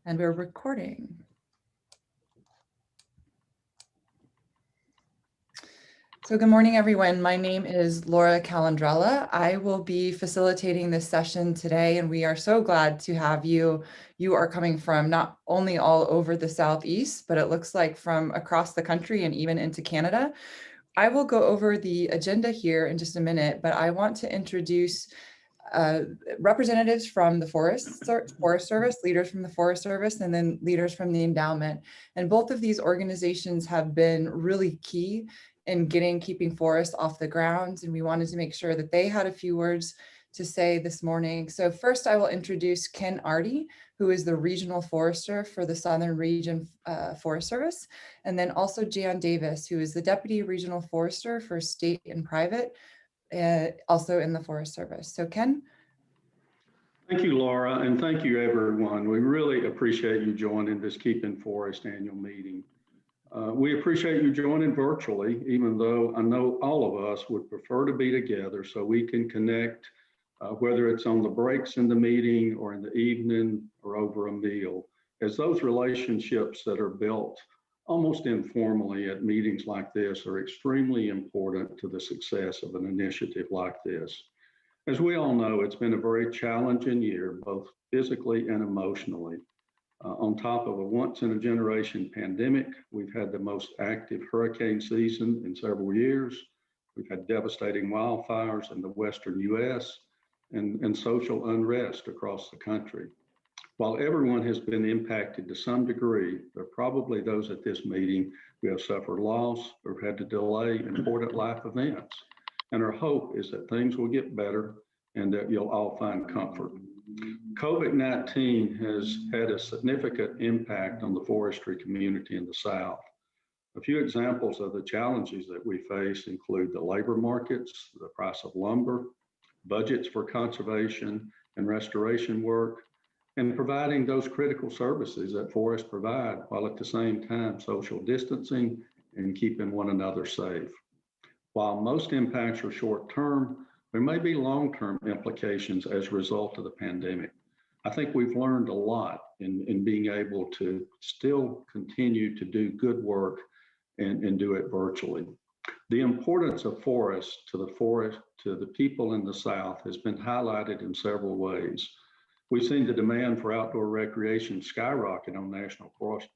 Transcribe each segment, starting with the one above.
And we're recording. So good morning, everyone. My name is Laura Calandrella. I will be facilitating this session today, and we are so glad to have you. You are coming from not only all over the Southeast, but it looks like from across the country and even into Canada. I will go over the agenda here in just a minute, but I want to introduce representatives from the Forest Service, leaders from the Forest Service, and then leaders from the endowment. And both of these organizations have been really key in keeping forests off the ground. And we wanted to make sure that they had a few words to say this morning. So first I will introduce Ken Arty, who is the regional forester for the Southern Region Forest Service. And then also Jan Davis, who is the deputy regional forester for state and private, also in the Forest Service. So Ken? Thank you, Laura, and thank you, everyone. We really appreciate you joining this Keeping Forest annual meeting. We appreciate you joining virtually, even though I know all of us would prefer to be together so we can connect, whether it's on the breaks in the meeting or in the evening or over a meal, as those relationships that are built almost informally at meetings like this are extremely important to the success of an initiative like this. As we all know, it's been a very challenging year, both physically and emotionally. On top of a once-in-a-generation pandemic, we've had the most active hurricane season in several years. We've had devastating wildfires in the Western US and social unrest across the country. While everyone has been impacted to some degree, there are probably those at this meeting who have suffered loss or had to delay important life events. And our hope is that things will get better and that you'll all find comfort. COVID-19 has had a significant impact on the forestry community in the South. A few examples of the challenges that we face include the labor markets, the price of lumber, budgets for conservation and restoration work, and providing those critical services that forests provide, while at the same time social distancing and keeping one another safe. While most impacts are short-term, there may be long-term implications as a result of the pandemic. I think we've learned a lot in being able to still continue to do good work and do it virtually. The importance of forests to the people in the South has been highlighted in several ways. We've seen the demand for outdoor recreation skyrocket on national forest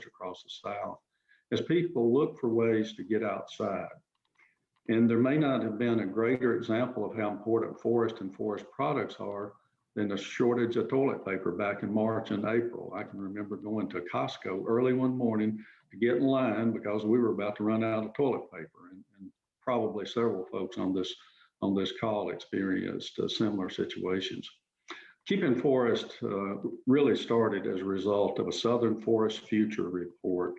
across the South as people look for ways to get outside. And there may not have been a greater example of how important forest and forest products are than the shortage of toilet paper back in March and April. I can remember going to Costco early one morning to get in line because we were about to run out of toilet paper. And probably several folks on this call experienced similar situations. Keeping Forest really started as a result of a Southern Forest Future report,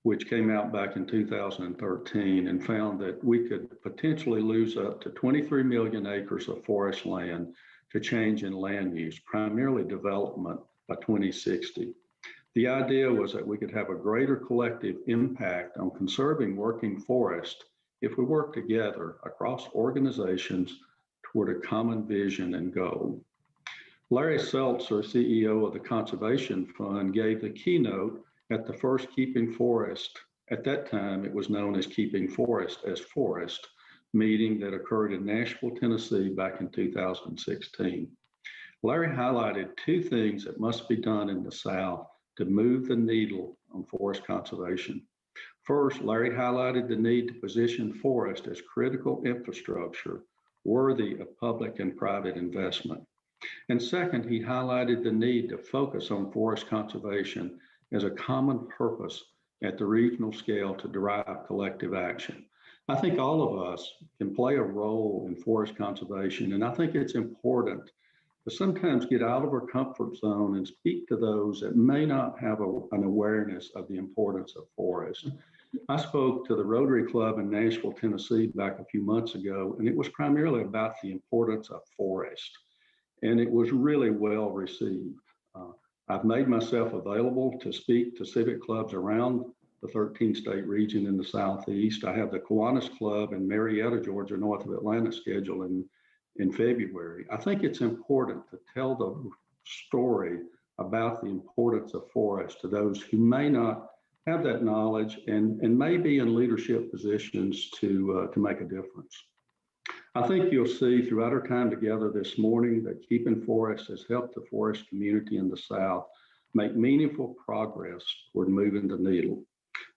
which came out back in 2013 and found that we could potentially lose up to 23 million acres of forest land to change in land use, primarily development, by 2060. The idea was that we could have a greater collective impact on conserving working forest if we work together across organizations toward a common vision and goal. Larry Seltzer, CEO of the Conservation Fund, gave the keynote at the first Keeping Forest, at that time it was known as Keeping Forest as Forest, meeting that occurred in Nashville, Tennessee back in 2016. Larry highlighted two things that must be done in the South to move the needle on forest conservation. First, Larry highlighted the need to position forest as critical infrastructure worthy of public and private investment. And second, he highlighted the need to focus on forest conservation as a common purpose at the regional scale to drive collective action. I think all of us can play a role in forest conservation, and I think it's important to sometimes get out of our comfort zone and speak to those that may not have an awareness of the importance of forests. I spoke to the Rotary Club in Nashville, Tennessee back a few months ago, and it was primarily about the importance of forest. And it was really well received. I've made myself available to speak to civic clubs around the 13-state region in the Southeast. I have the Kiwanis Club in Marietta, Georgia, north of Atlanta, scheduled in February. I think it's important to tell the story about the importance of forests to those who may not have that knowledge and may be in leadership positions to make a difference. I think you'll see throughout our time together this morning that keeping forests has helped the forest community in the South make meaningful progress toward moving the needle.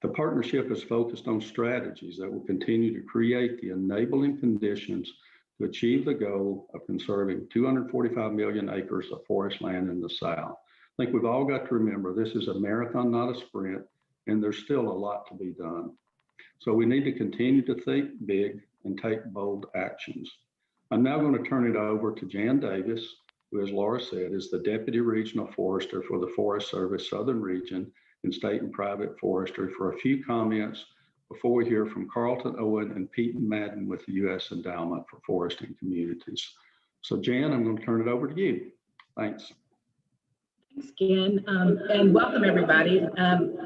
The partnership is focused on strategies that will continue to create the enabling conditions to achieve the goal of conserving 245 million acres of forest land in the South. I think we've all got to remember this is a marathon, not a sprint, and there's still a lot to be done. So we need to continue to think big and take bold actions. I'm now going to turn it over to Jan Davis, who, as Laura said, is the Deputy Regional Forester for the Forest Service Southern Region in State and Private Forestry, for a few comments before we hear from Carlton Owen and Pete Madden with the U.S. Endowment for Forest and Communities. So Jan, I'm going to turn it over to you. Thanks. Thanks, Ken, and welcome everybody.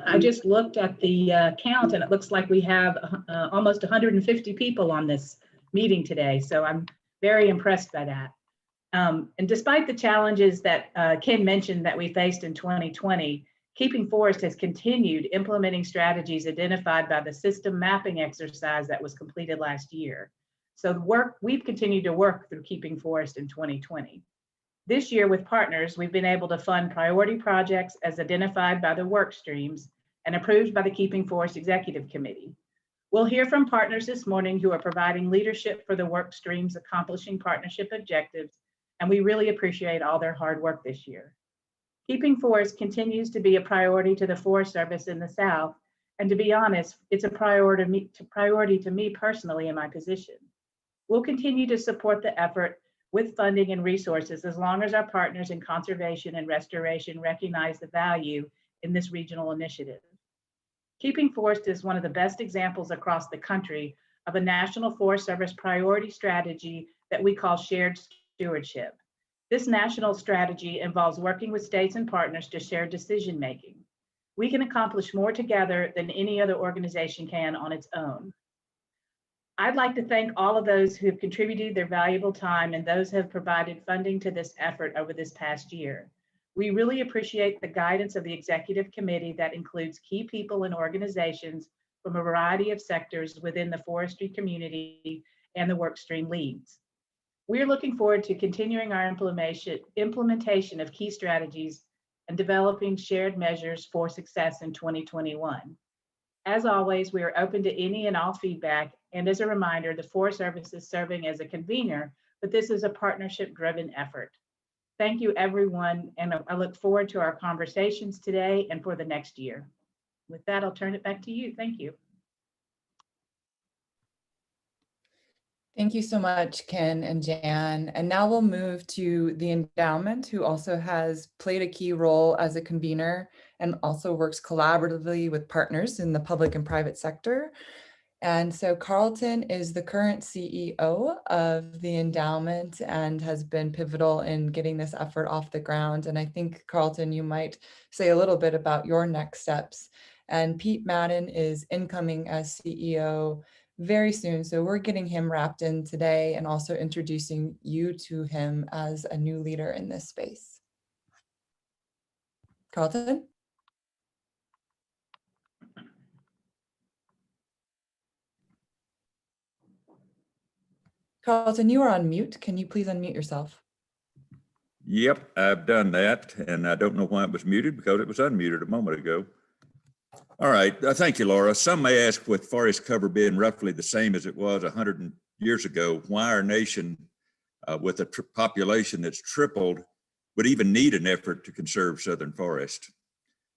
I just looked at the count and it looks like we have almost 150 people on this meeting today, so I'm very impressed by that. And despite the challenges that Ken mentioned that we faced in 2020, Keeping Forest has continued implementing strategies identified by the system mapping exercise that was completed last year. So we've continued to work through Keeping Forest in 2020. This year with partners, we've been able to fund priority projects as identified by the work streams and approved by the Keeping Forest Executive Committee. We'll hear from partners this morning who are providing leadership for the work streams accomplishing partnership objectives, and we really appreciate all their hard work this year. Keeping Forest continues to be a priority to the Forest Service in the South, and to be honest, it's a priority to me personally in my position. We'll continue to support the effort with funding and resources as long as our partners in conservation and restoration recognize the value in this regional initiative. Keeping Forest is one of the best examples across the country of a National Forest Service priority strategy that we call shared stewardship. This national strategy involves working with states and partners to share decision-making. We can accomplish more together than any other organization can on its own. I'd like to thank all of those who have contributed their valuable time and those who have provided funding to this effort over this past year. We really appreciate the guidance of the Executive Committee that includes key people and organizations from a variety of sectors within the forestry community and the workstream leads. We're looking forward to continuing our implementation of key strategies and developing shared measures for success in 2021. As always, we are open to any and all feedback. And as a reminder, the Forest Service is serving as a convener, but this is a partnership-driven effort. Thank you, everyone. And I look forward to our conversations today and for the next year. With that, I'll turn it back to you. Thank you. Thank you so much, Ken and Jan. And now we'll move to the endowment, who also has played a key role as a convener and also works collaboratively with partners in the public and private sector. And so Carlton is the current CEO of the endowment and has been pivotal in getting this effort off the ground. And I think, Carlton, you might say a little bit about your next steps. And Pete Madden is incoming as CEO very soon. So we're getting him wrapped in today and also introducing you to him as a new leader in this space. Carlton? Carlton, you are on mute. Can you please unmute yourself? Yep, I've done that. And I don't know why it was muted because it was unmuted a moment ago. All right, thank you, Laura. Some may ask, with forest cover being roughly the same as it was 100 years ago, why our nation, with a population that's tripled, would even need an effort to conserve southern forest.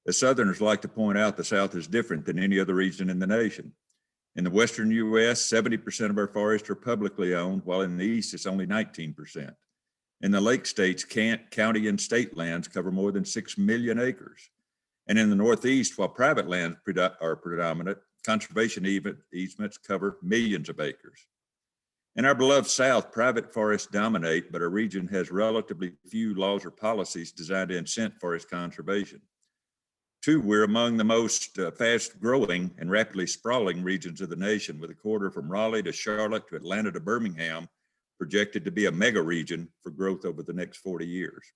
As Southerners like to point out, the South is different than any other region in the nation. In the Western U.S., 70% of our forests are publicly owned, while in the East, it's only 19%. In the Lake States, county and state lands cover more than 6 million acres. And in the Northeast, while private lands are predominant, conservation easements cover millions of acres. In our beloved South, private forests dominate, but our region has relatively few laws or policies designed to incent forest conservation. Two, we're among the most fast-growing and rapidly sprawling regions of the nation, with a corridor from Raleigh to Charlotte to Atlanta to Birmingham projected to be a mega region for growth over the next 40 years.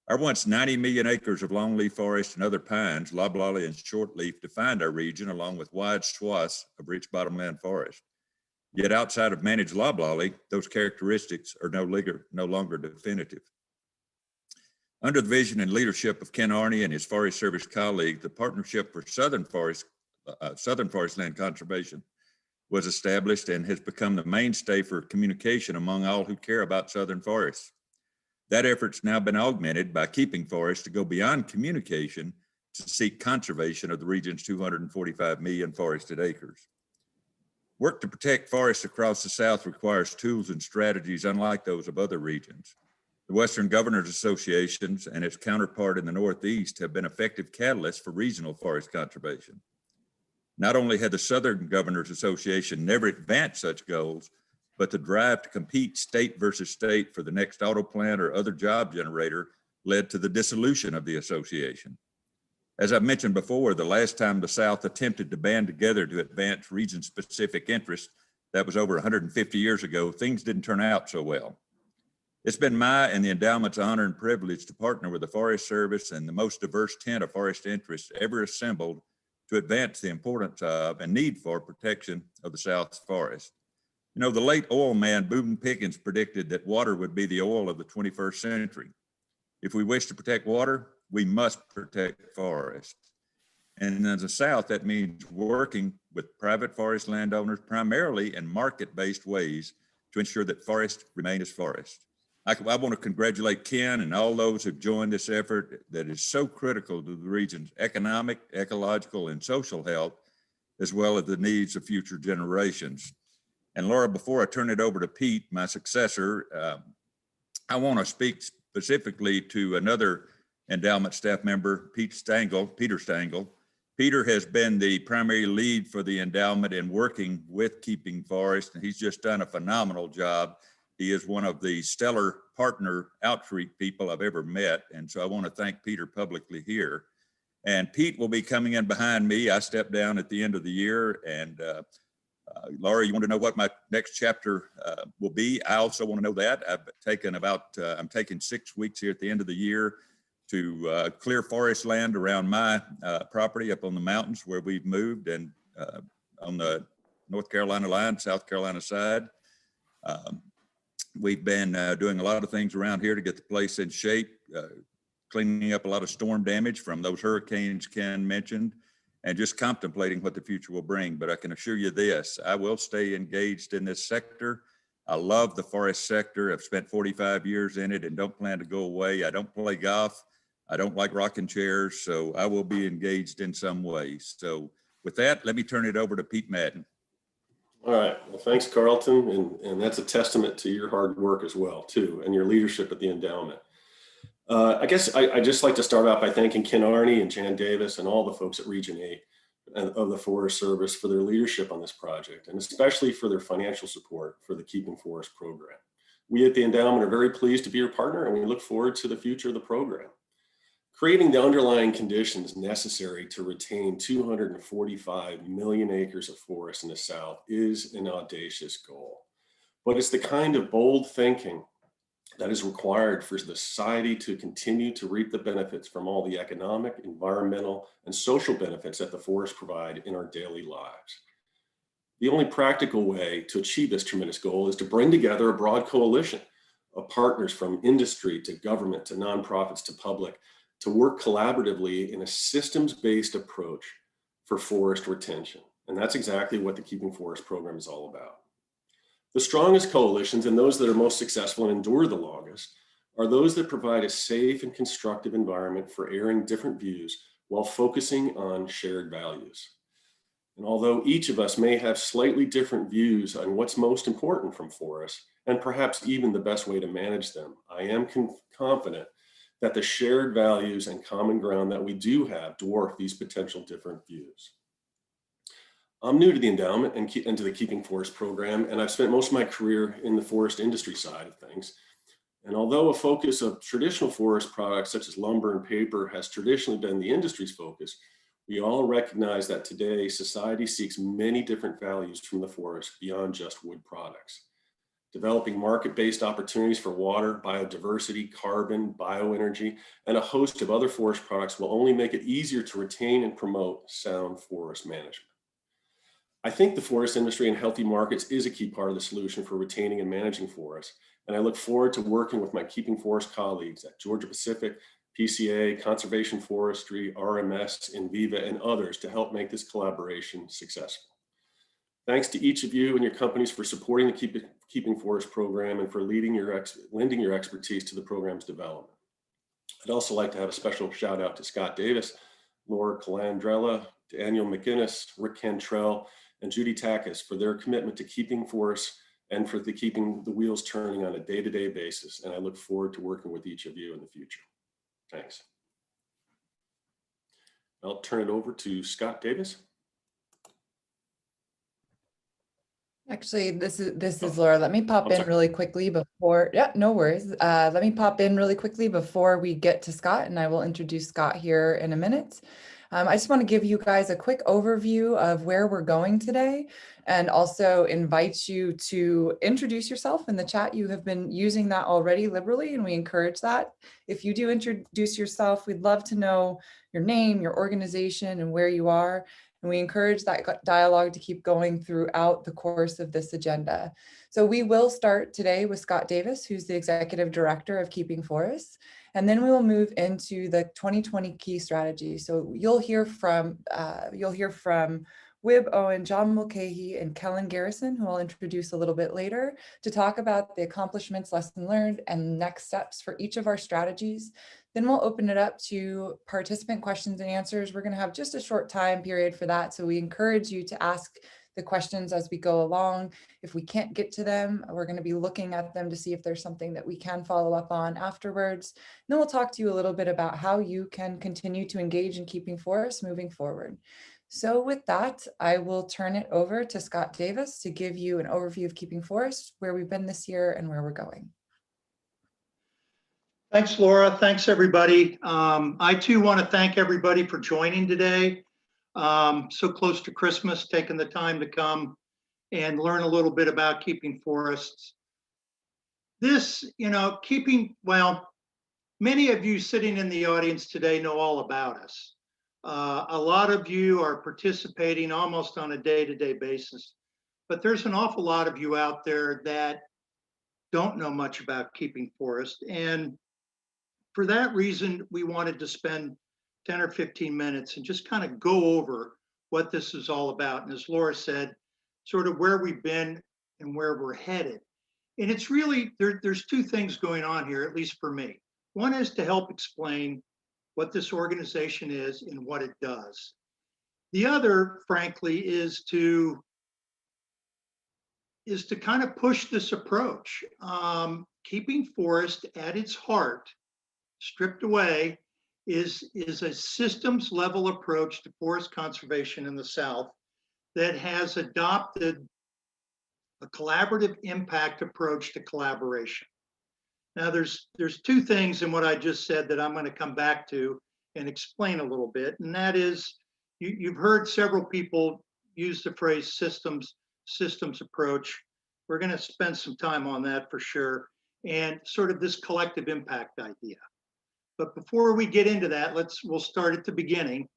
Our once 90 million acres of longleaf forest and other pines, loblolly and shortleaf, defined our region along with wide swaths of rich bottomland forest. Yet outside of managed loblolly, those characteristics are no longer definitive. Under the vision and leadership of Ken Arty and his Forest Service colleague, the Partnership for Southern Forestland Conservation was established and has become the mainstay for communication among all who care about southern forests. That effort's now been augmented by Keeping Forests to go beyond communication to seek conservation of the region's 245 million forested acres. Work to protect forests across the South requires tools and strategies unlike those of other regions. The Western Governors Associations and its counterpart in the Northeast have been effective catalysts for regional forest conservation. Not only had the Southern Governors Association never advanced such goals, but the drive to compete state versus state for the next auto plant or other job generator led to the dissolution of the association. As I mentioned before, the last time the South attempted to band together to advance region-specific interests, that was over 150 years ago, things didn't turn out so well. It's been my and the endowment's honor and privilege to partner with the Forest Service and the most diverse tent of forest interests ever assembled to advance the importance of and need for protection of the South's forest. You know, the late oil man Boone Pickens predicted that water would be the oil of the 21st century. If we wish to protect water, we must protect forests. And in the South, that means working with private forest landowners primarily in market-based ways to ensure that forests remain as forests. I want to congratulate Ken and all those who've joined this effort that is so critical to the region's economic, ecological, and social health, as well as the needs of future generations. And Laura, before I turn it over to Pete, my successor, I want to speak specifically to another endowment staff member, Peter Stangl. Peter has been the primary lead for the endowment in working with Keeping Forest, and he's just done a phenomenal job. He is one of the stellar partner outreach people I've ever met. And so I want to thank Peter publicly here. And Pete will be coming in behind me. I step down at the end of the year. And Laura, you want to know what my next chapter will be? I also want to know that. I'm taking 6 weeks here at the end of the year to clear forest land around my property up on the mountains where we've moved and on the North Carolina line, South Carolina side. We've been doing a lot of things around here to get the place in shape, cleaning up a lot of storm damage from those hurricanes Ken mentioned, and just contemplating what the future will bring. But I can assure you this, I will stay engaged in this sector. I love the forest sector. I've spent 45 years in it and don't plan to go away. I don't play golf. I don't like rocking chairs, so I will be engaged in some way. So with that, let me turn it over to Pete Madden. All right. Well, thanks, Carlton. And that's a testament to your hard work as well, too, and your leadership at the endowment. I guess I'd just like to start out by thanking Ken Arty and Jan Davis and all the folks at Region 8 of the Forest Service for their leadership on this project, and especially for their financial support for the Keeping Forest program. We at the endowment are very pleased to be your partner, and we look forward to the future of the program. Creating the underlying conditions necessary to retain 245 million acres of forest in the South is an audacious goal, but it's the kind of bold thinking that is required for the society to continue to reap the benefits from all the economic, environmental, and social benefits that the forests provide in our daily lives. The only practical way to achieve this tremendous goal is to bring together a broad coalition of partners from industry to government to nonprofits to public to work collaboratively in a systems-based approach for forest retention. And that's exactly what the Keeping Forest program is all about. The strongest coalitions and those that are most successful and endure the longest are those that provide a safe and constructive environment for airing different views while focusing on shared values. And although each of us may have slightly different views on what's most important from forests, and perhaps even the best way to manage them, I am confident that the shared values and common ground that we do have dwarf these potential different views. I'm new to the endowment and to the Keeping Forest program, and I've spent most of my career in the forest industry side of things. And although a focus of traditional forest products such as lumber and paper has traditionally been the industry's focus, we all recognize that today society seeks many different values from the forest beyond just wood products. developing market-based opportunities for water, biodiversity, carbon, bioenergy, and a host of other forest products will only make it easier to retain and promote sound forest management. I think the forest industry and healthy markets is a key part of the solution for retaining and managing forests, and I look forward to working with my Keeping Forest colleagues at Georgia Pacific, PCA, Conservation Forestry, RMS, Enviva, and others to help make this collaboration successful. Thanks to each of you and your companies for supporting the Keeping Forest program and for lending your expertise to the program's development. I'd also like to have a special shout out to Scott Davis, Laura Calandrella, Daniel McGinnis, Rick Cantrell, and Judy Takis for their commitment to keeping forests and for keeping the wheels turning on a day-to-day basis. And I look forward to working with each of you in the future. Thanks. I'll turn it over to Scott Davis. Actually, this is Laura. Let me pop I'm in sorry. really quickly before, yeah, no worries. Let me pop in really quickly before we get to Scott, and I will introduce Scott here in a minute. I just want to give you guys a quick overview of where we're going today, and also invite you to introduce yourself in the chat. You have been using that already liberally, and we encourage that. If you do introduce yourself, we'd love to know your name, your organization, and where you are. And we encourage that dialogue to keep going throughout the course of this agenda. So we will start today with Scott Davis, who's the Executive Director of Keeping Forests. And then we will move into the 2020 key strategy. So you'll hear from Wib Owen, John Mulcahy, and Kellen Garrison, who I'll introduce a little bit later, to talk about the accomplishments, lessons learned, and next steps for each of our strategies. Then we'll open it up to participant questions and answers. We're going to have just a short time period for that. So we encourage you to ask the questions as we go along. If we can't get to them, we're going to be looking at them to see if there's something that we can follow up on afterwards. And then we'll talk to you a little bit about how you can continue to engage in keeping forests moving forward. So with that, I will turn it over to Scott Davis to give you an overview of Keeping Forests, where we've been this year and where we're going. Thanks, Laura. Thanks, everybody. I too want to thank everybody for joining today. So close to Christmas, taking the time to come and learn a little bit about keeping forests. This, many of you sitting in the audience today know all about us. A lot of you are participating almost on a day-to-day basis, but there's an awful lot of you out there that don't know much about keeping forests. And for that reason, we wanted to spend 10 or 15 minutes and just kind of go over what this is all about. And as Laura said, sort of where we've been and where we're headed. And it's really, there's two things going on here, at least for me. One is to help explain what this organization is and what it does. The other, frankly, is to kind of push this approach. Keeping forest at its heart, stripped away, is a systems level approach to forest conservation in the South that has adopted a collaborative impact approach to collaboration. Now there's two things in what I just said that I'm going to come back to and explain a little bit, and that is, you've heard several people use the phrase systems approach. We're going to spend some time on that for sure, and sort of this collective impact idea. But before we get into that, we'll start at the beginning.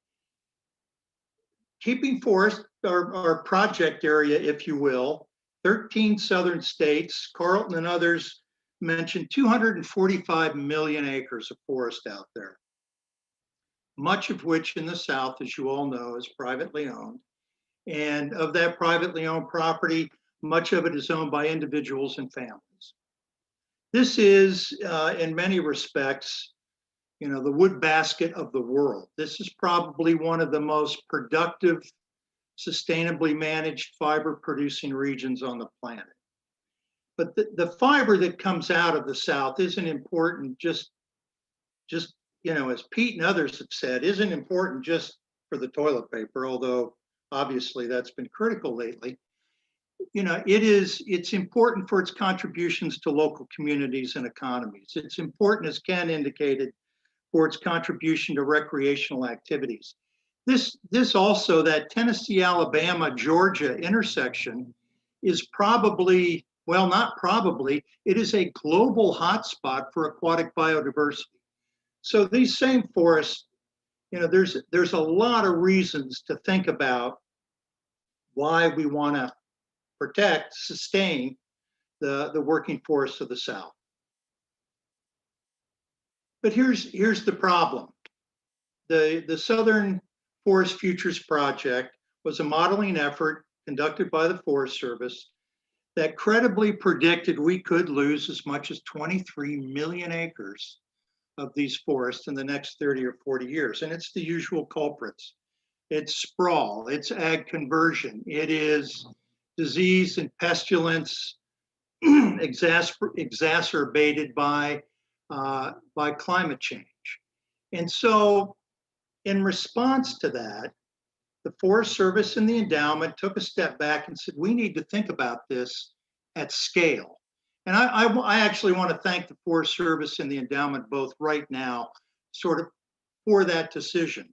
Keeping Forest, our project area, if you will, 13 southern states, Carlton and others mentioned 245 million acres of forest out there, much of which in the South, as you all know, is privately owned. And of that privately owned property, much of it is owned by individuals and families. This is, in many respects, the wood basket of the world. This is probably one of the most productive, sustainably managed fiber producing regions on the planet. But the fiber that comes out of the South isn't important just as Pete and others have said, isn't important just for the toilet paper, although obviously that's been critical lately. It's important for its contributions to local communities and economies. It's important, as Ken indicated, for its contribution to recreational activities. This also, that Tennessee, Alabama, Georgia intersection is probably Well, not probably. It is a global hotspot for aquatic biodiversity. So these same forests, there's a lot of reasons to think about why we want to protect, sustain the working forests of the South. But here's the problem. The Southern Forest Futures Project was a modeling effort conducted by the Forest Service that credibly predicted we could lose as much as 23 million acres of these forests in the next 30 or 40 years. And it's the usual culprits. It's sprawl, it's ag conversion, it is disease and pestilence exacerbated by climate change. And so in response to that, the Forest Service and the endowment took a step back and said, we need to think about this at scale. And I actually want to thank the Forest Service and the endowment both right now, sort of for that decision.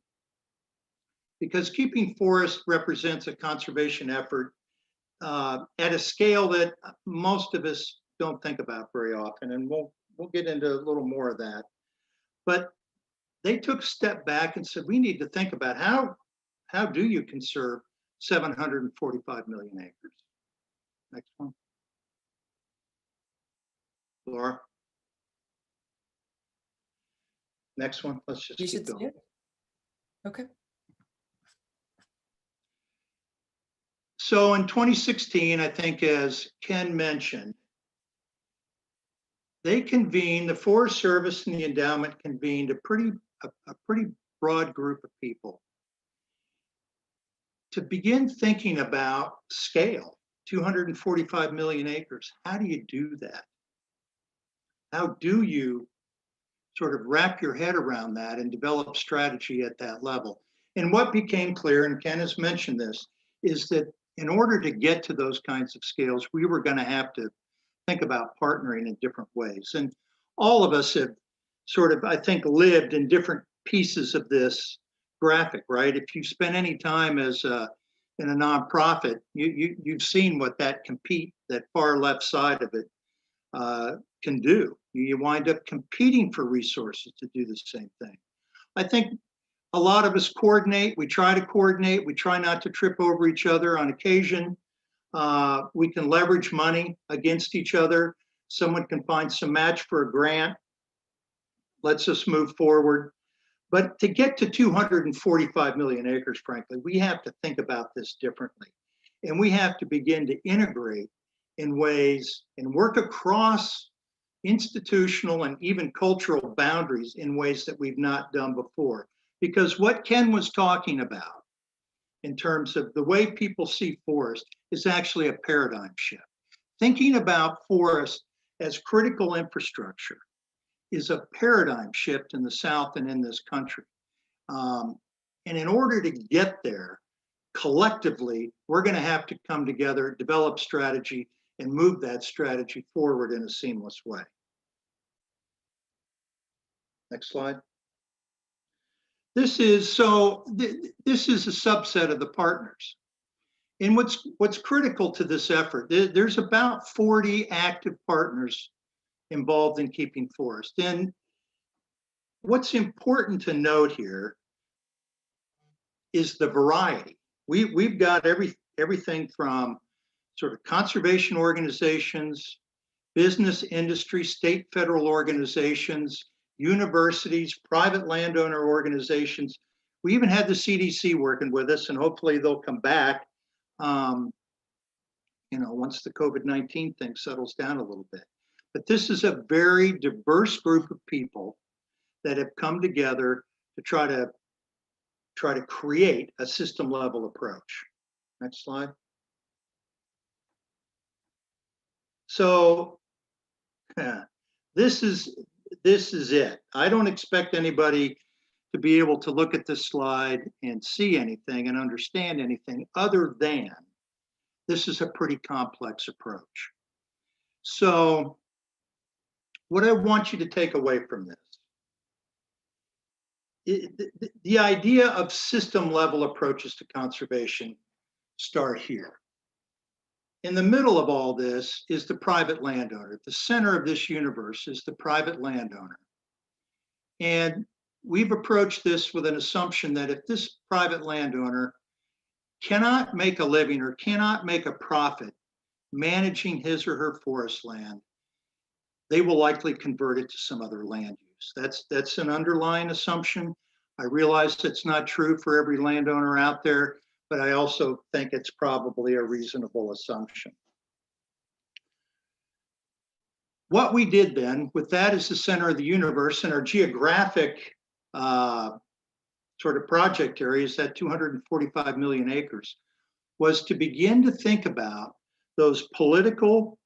Because keeping forest represents a conservation effort at a scale that most of us don't think about very often. And we'll get into a little more of that. But they took a step back and said, we need to think about how do you conserve 745 million acres? Next one. Laura. Next one. Let's just You keep should see going. it. Okay. So in 2016, I think, as Ken mentioned, the Forest Service and the endowment convened a pretty broad group of people to begin thinking about scale, 245 million acres. How do you do that? How do you sort of wrap your head around that and develop strategy at that level? And what became clear, and Ken has mentioned this, is that in order to get to those kinds of scales, we were going to have to think about partnering in different ways. And all of us have sort of, I think, lived in different pieces of this graphic, right? If you spend any time in a nonprofit, you've seen what that far left side of it can do. You wind up competing for resources to do the same thing. I think a lot of us coordinate. We try to coordinate. We try not to trip over each other on occasion. We can leverage money against each other. Someone can find some match for a grant. Lets us move forward. But to get to 245 million acres, frankly, we have to think about this differently. And we have to begin to integrate in ways and work across institutional and even cultural boundaries in ways that we've not done before. Because what Ken was talking about in terms of the way people see forest is actually a paradigm shift. Thinking about forest as critical infrastructure is a paradigm shift in the South and in this country. And in order to get there, collectively, we're going to have to come together, develop strategy, and move that strategy forward in a seamless way. Next slide. This is a subset of the partners. And what's critical to this effort, there's about 40 active partners involved in keeping forest. And what's important to note here is the variety. We've got everything from sort of conservation organizations, business, industry, state, federal organizations, universities, private landowner organizations. We even had the CDC working with us, and hopefully they'll come back, once the COVID-19 thing settles down a little bit. But this is a very diverse group of people that have come together to try to create a system level approach. Next slide. So this is it. I don't expect anybody to be able to look at this slide and see anything and understand anything other than this is a pretty complex approach. So what I want you to take away from this, the idea of system level approaches to conservation start here. In the middle of all this is the private landowner. At the center of this universe is the private landowner. And we've approached this with an assumption that if this private landowner cannot make a living or cannot make a profit managing his or her forest land, they will likely convert it to some other land use. That's an underlying assumption. I realize it's not true for every landowner out there, but I also think it's probably a reasonable assumption. What we did then, with that as the center of the universe and our geographic sort of project areas, that 245 million acres, was to begin to think about those political,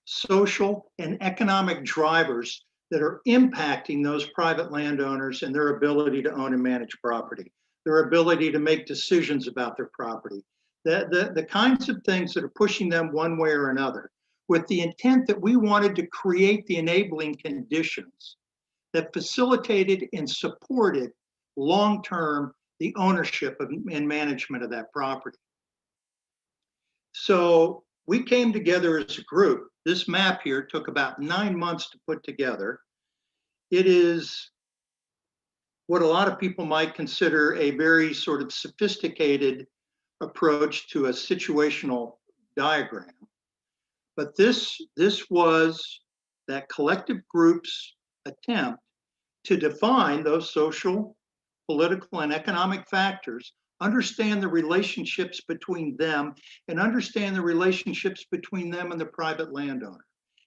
social, and economic drivers that are impacting those private landowners and their ability to own and manage property, their ability to make decisions about their property, the kinds of things that are pushing them one way or another, with the intent that we wanted to create the enabling conditions that facilitated and supported long-term the ownership and management of that property. So we came together as a group. This map here took about 9 months to put together. It is what a lot of people might consider a very sort of sophisticated approach to a situational diagram. But this was that collective group's attempt to define those social, political, and economic factors, understand the relationships between them, and understand the relationships between them and the private landowner.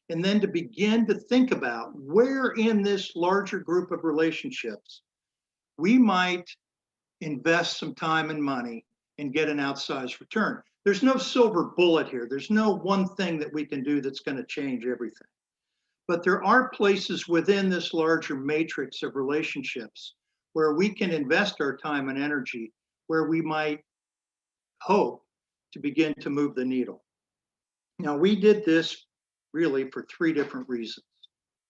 And then to begin to think about where in this larger group of relationships we might invest some time and money and get an outsized return. There's no silver bullet here. There's no one thing that we can do that's going to change everything. But there are places within this larger matrix of relationships where we can invest our time and energy, where we might hope to begin to move the needle. Now, we did this really for 3 different reasons.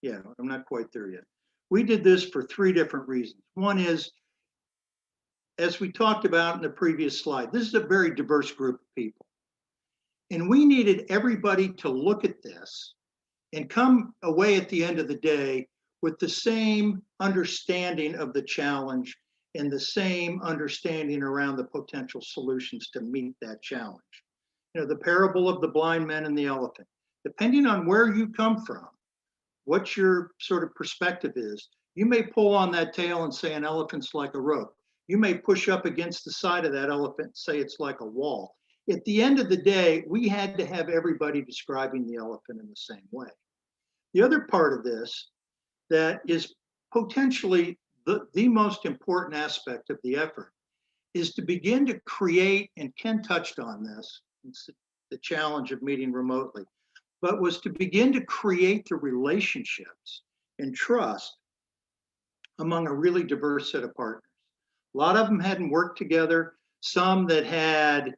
Yeah, I'm not quite there yet. We did this for 3 different reasons. One is, as we talked about in the previous slide, this is a very diverse group of people. And we needed everybody to look at this and come away at the end of the day with the same understanding of the challenge and the same understanding around the potential solutions to meet that challenge. You know, the parable of the blind man and the elephant. Depending on where you come from, what your sort of perspective is, you may pull on that tail and say an elephant's like a rope. You may push up against the side of that elephant and say it's like a wall. At the end of the day, we had to have everybody describing the elephant in the same way. The other part of this that is potentially the most important aspect of the effort is to begin to create, and Ken touched on this, it's the challenge of meeting remotely, but was to begin to create the relationships and trust among a really diverse set of partners. A lot of them hadn't worked together, some that had,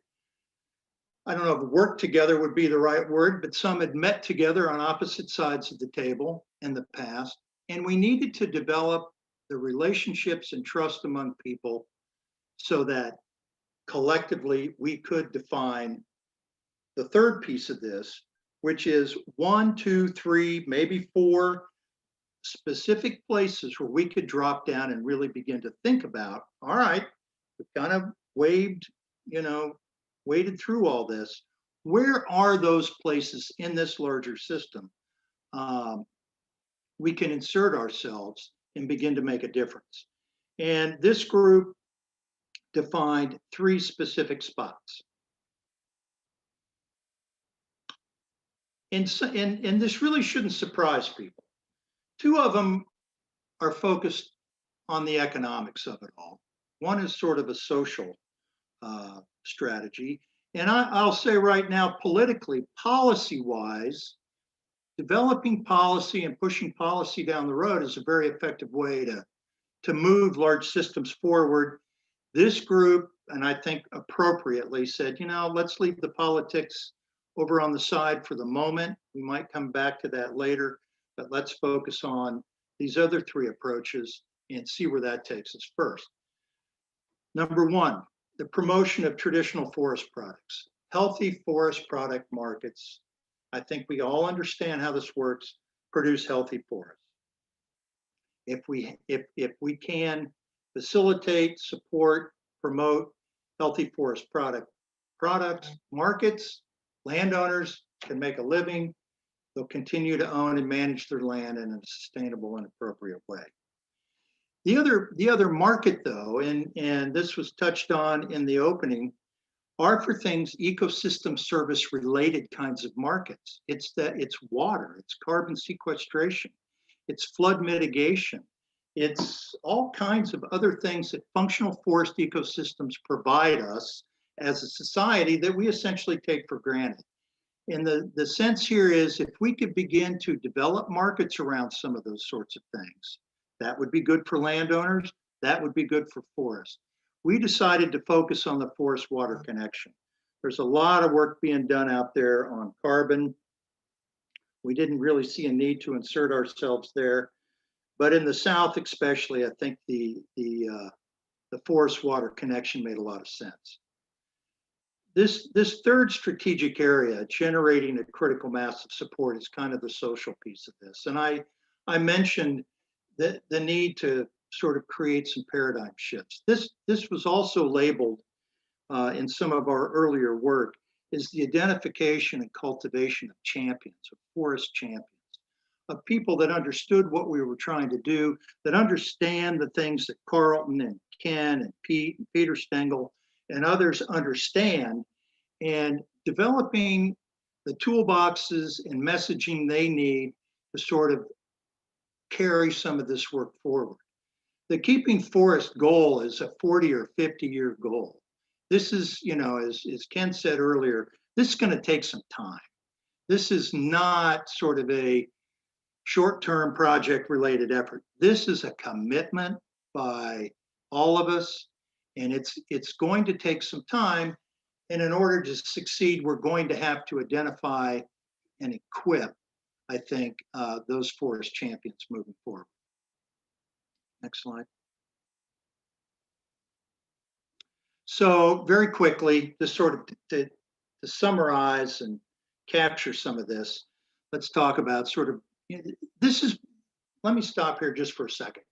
I don't know if work together would be the right word, but some had met together on opposite sides of the table in the past. And we needed to develop the relationships and trust among people so that collectively we could define the third piece of this, which is 1, 2, 3, maybe 4 specific places where we could drop down and really begin to think about, all right, we've kind of waded through all this. Where are those places in this larger system we can insert ourselves and begin to make a difference? And this group defined 3 specific spots. And this really shouldn't surprise people. 2 of them are focused on the economics of it all. One is sort of a social strategy. And I'll say right now, politically, policy-wise, developing policy and pushing policy down the road is a very effective way to move large systems forward. This group, and I think appropriately, said, let's leave the politics over on the side for the moment. We might come back to that later, but let's focus on these other 3 approaches and see where that takes us first. Number 1, the promotion of traditional forest products, healthy forest product markets. I think we all understand how this works, produce healthy forests. If we can facilitate, support, promote healthy forest products, markets, landowners can make a living. They'll continue to own and manage their land in a sustainable and appropriate way. The other market though, and this was touched on in the opening, are for things ecosystem service related kinds of markets. It's water, it's carbon sequestration, it's flood mitigation, it's all kinds of other things that functional forest ecosystems provide us as a society that we essentially take for granted. And the sense here is if we could begin to develop markets around some of those sorts of things, that would be good for landowners, that would be good for forests. We decided to focus on the forest water connection. There's a lot of work being done out there on carbon. We didn't really see a need to insert ourselves there, but in the South especially, I think the forest water connection made a lot of sense. This third strategic area, generating a critical mass of support, is kind of the social piece of this. And I mentioned the need to sort of create some paradigm shifts. This was also labeled in some of our earlier work is the identification and cultivation of champions, of forest champions, of people that understood what we were trying to do, that understand the things that Carlton and Ken and Pete and Peter Stengel and others understand, and developing the toolboxes and messaging they need to sort of carry some of this work forward. The Keeping Forest goal is a 40 or 50-year goal. This is, you know, as Ken said earlier, this is going to take some time. This is not sort of a short-term project-related effort. This is a commitment by all of us, and it's going to take some time. And in order to succeed, we're going to have to identify and equip, I think, those forest champions moving forward. Next slide. So very quickly, just sort of to summarize and capture some of this, let's talk about sort of, let me stop here just for a second.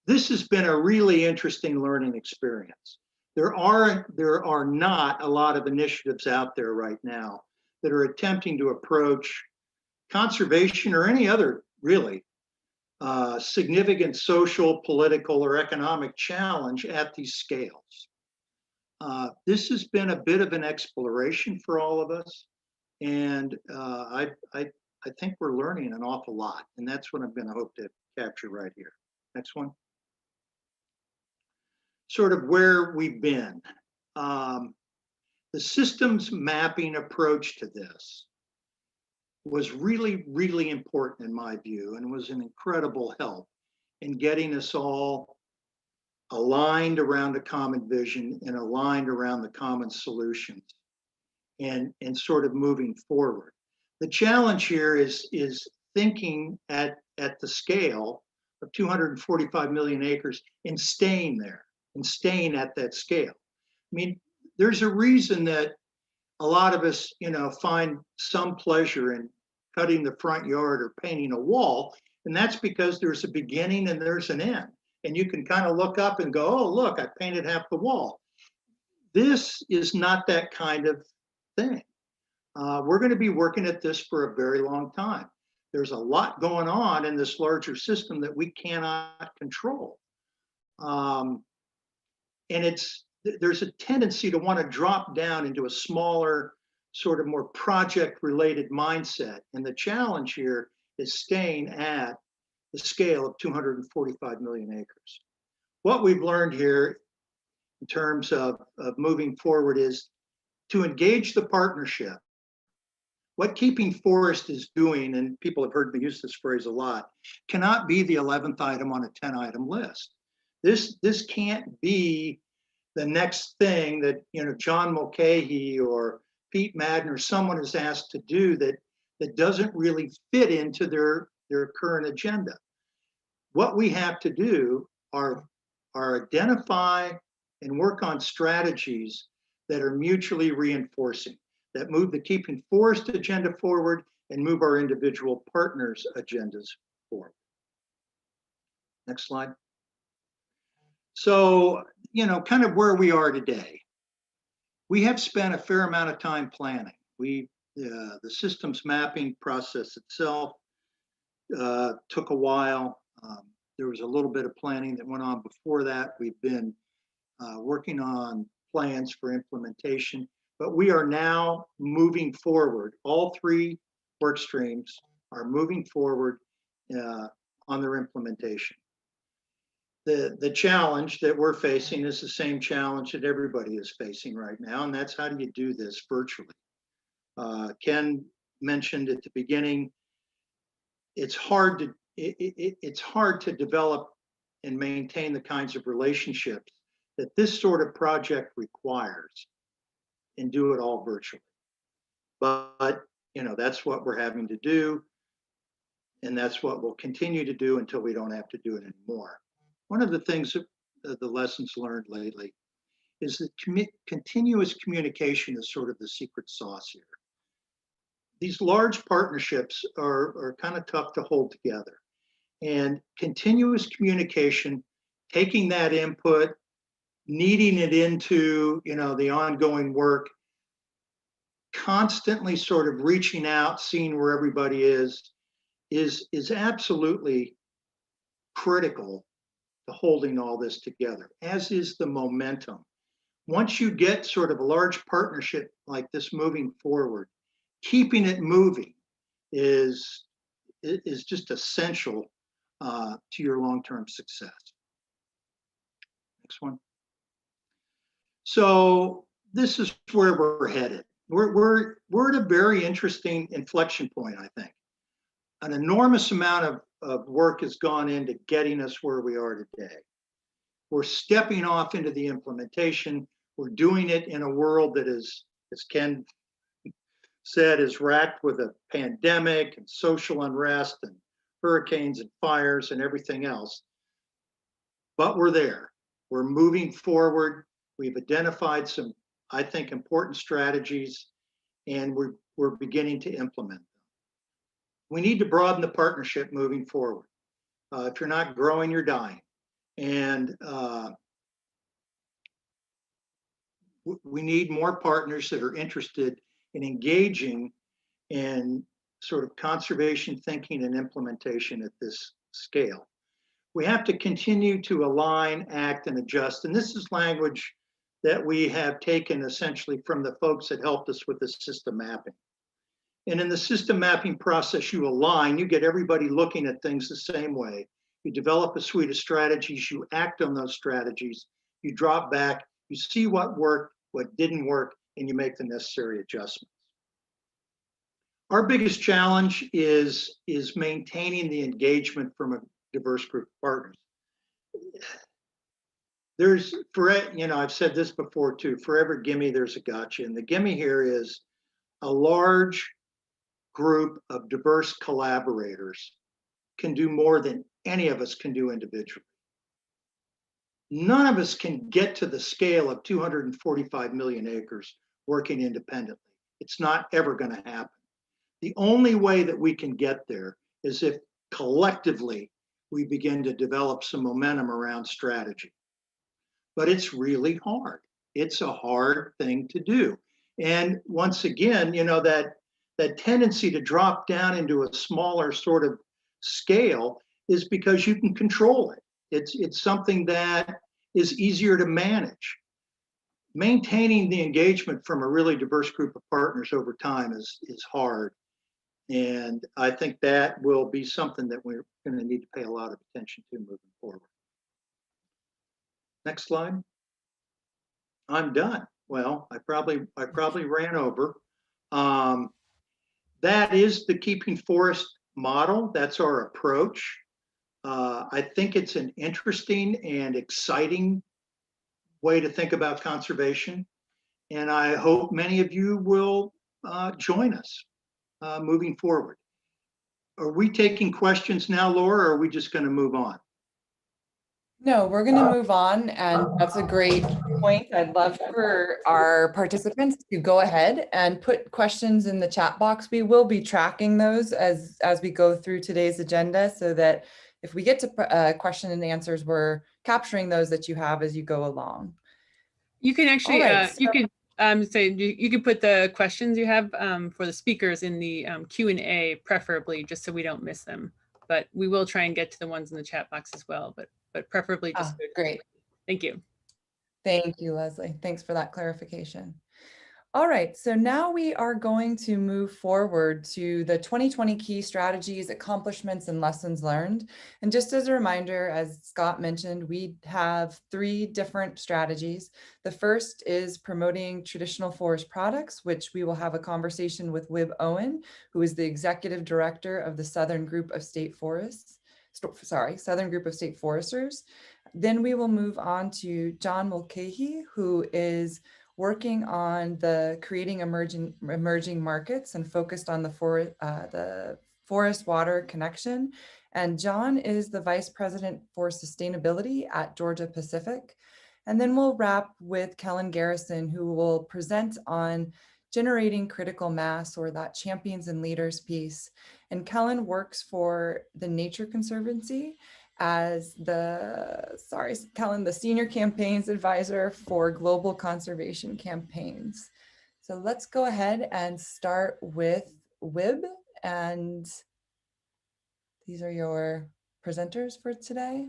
This has been a really interesting learning experience. There are not a lot of initiatives out there right now that are attempting to approach conservation or any other really significant social, political, or economic challenge at these scales. This has been a bit of an exploration for all of us, and I think we're learning an awful lot, and that's what I'm going to hope to capture right here. Next one. Sort of where we've been. The systems mapping approach to this was really, really important in my view, and was an incredible help in getting us all aligned around a common vision and aligned around the common solutions and sort of moving forward. The challenge here is thinking at the scale of 245 million acres and staying there and staying at that scale. I mean, there's a reason that a lot of us, you know, find some pleasure in cutting the front yard or painting a wall, and that's because there's a beginning and there's an end. And you can kind of look up and go, oh, look, I painted half the wall. This is not that kind of thing. We're going to be working at this for a very long time. There's a lot going on in this larger system that we cannot control. And there's a tendency to want to drop down into a smaller, sort of more project-related mindset. And the challenge here is staying at the scale of 245 million acres. What we've learned here in terms of moving forward is to engage the partnership. What Keeping Forest is doing, and people have heard me use this phrase a lot, cannot be the 11th item on a 10-item list. This can't be the next thing that, you know, John Mulcahy or Pete Madden or someone is asked to do that doesn't really fit into their current agenda. What we have to do are identify and work on strategies that are mutually reinforcing, that move the Keeping Forest agenda forward and move our individual partners' agendas forward. Next slide. So, kind of where we are today. We have spent a fair amount of time planning. The systems mapping process itself took a while. There was a little bit of planning that went on before that. We've been working on plans for implementation, but we are now moving forward. All three work streams are moving forward on their implementation. The challenge that we're facing is the same challenge that everybody is facing right now, and that's how do you do this virtually? Ken mentioned at the beginning, it's hard to develop and maintain the kinds of relationships that this sort of project requires and do it all virtually. But that's what we're having to do, and that's what we'll continue to do until we don't have to do it anymore. One of the things, the lessons learned lately, is that continuous communication is sort of the secret sauce here. These large partnerships are kind of tough to hold together. And continuous communication, taking that input, kneading it into the ongoing work, constantly sort of reaching out, seeing where everybody is absolutely critical to holding all this together, as is the momentum. Once you get sort of a large partnership like this moving forward, keeping it moving is just essential to your long-term success. Next one. So this is where we're headed. We're at a very interesting inflection point, I think. An enormous amount of work has gone into getting us where we are today. We're stepping off into the implementation. We're doing it in a world that is, as Ken said, is racked with a pandemic and social unrest and hurricanes and fires and everything else. But we're there. We're moving forward. We've identified some, I think, important strategies, and we're beginning to implement them. We need to broaden the partnership moving forward. If you're not growing, you're dying. And we need more partners that are interested in engaging in sort of conservation thinking and implementation at this scale. We have to continue to align, act, and adjust. And this is language that we have taken essentially from the folks that helped us with the system mapping. And in the system mapping process, you align, you get everybody looking at things the same way. You develop a suite of strategies, you act on those strategies, you drop back, you see what worked, what didn't work, and you make the necessary adjustments. Our biggest challenge is maintaining the engagement from a diverse group of partners. I've said this before too, for every gimme, there's a gotcha. And the gimme here is a large group of diverse collaborators can do more than any of us can do individually. None of us can get to the scale of 245 million acres working independently. It's not ever going to happen. The only way that we can get there is if collectively we begin to develop some momentum around strategy. But it's really hard. It's a hard thing to do. And once again, that tendency to drop down into a smaller sort of scale is because you can control it. It's something that is easier to manage. Maintaining the engagement from a really diverse group of partners over time is hard. And I think that will be something that we're going to need to pay a lot of attention to moving forward. Next slide. I'm done. Well, I probably ran over. That is the Keeping Forest model. That's our approach. I think it's an interesting and exciting way to think about conservation. And I hope many of you will join us moving forward. Are we taking questions now, Laura, or are we just going to move on? No, we're going to move on, and that's a great point. I'd love for our participants to go ahead and put questions in the chat box. We will be tracking those as we go through today's agenda, so that if we get to question and answers, we're capturing those that you have as you go along. You can actually, All right, you can say, you can put the questions you have for the speakers in the Q&A, preferably, just so we don't miss them. But we will try and get to the ones in the chat box as well, but preferably just. Great. Thank you. Thank you, Leslie. Thanks for that clarification. All right, so now we are going to move forward to the 2020 key strategies, accomplishments, and lessons learned. And just as a reminder, as Scott mentioned, we have 3 different strategies. The first is promoting traditional forest products, which we will have a conversation with Wib Owen, who is the executive director of the Southern Group of State Forests. Southern Group of State Foresters. Then we will move on to John Mulcahy, who is working on the creating emerging markets and focused on the forest water connection. And John is the Vice President for Sustainability at Georgia Pacific. And then we'll wrap with Kellen Garrison, who will present on generating critical mass, or that champions and leaders piece. And Kellen works for the Nature Conservancy as the Senior Campaigns Advisor for Global Conservation Campaigns. So let's go ahead and start with Wib. And these are your presenters for today.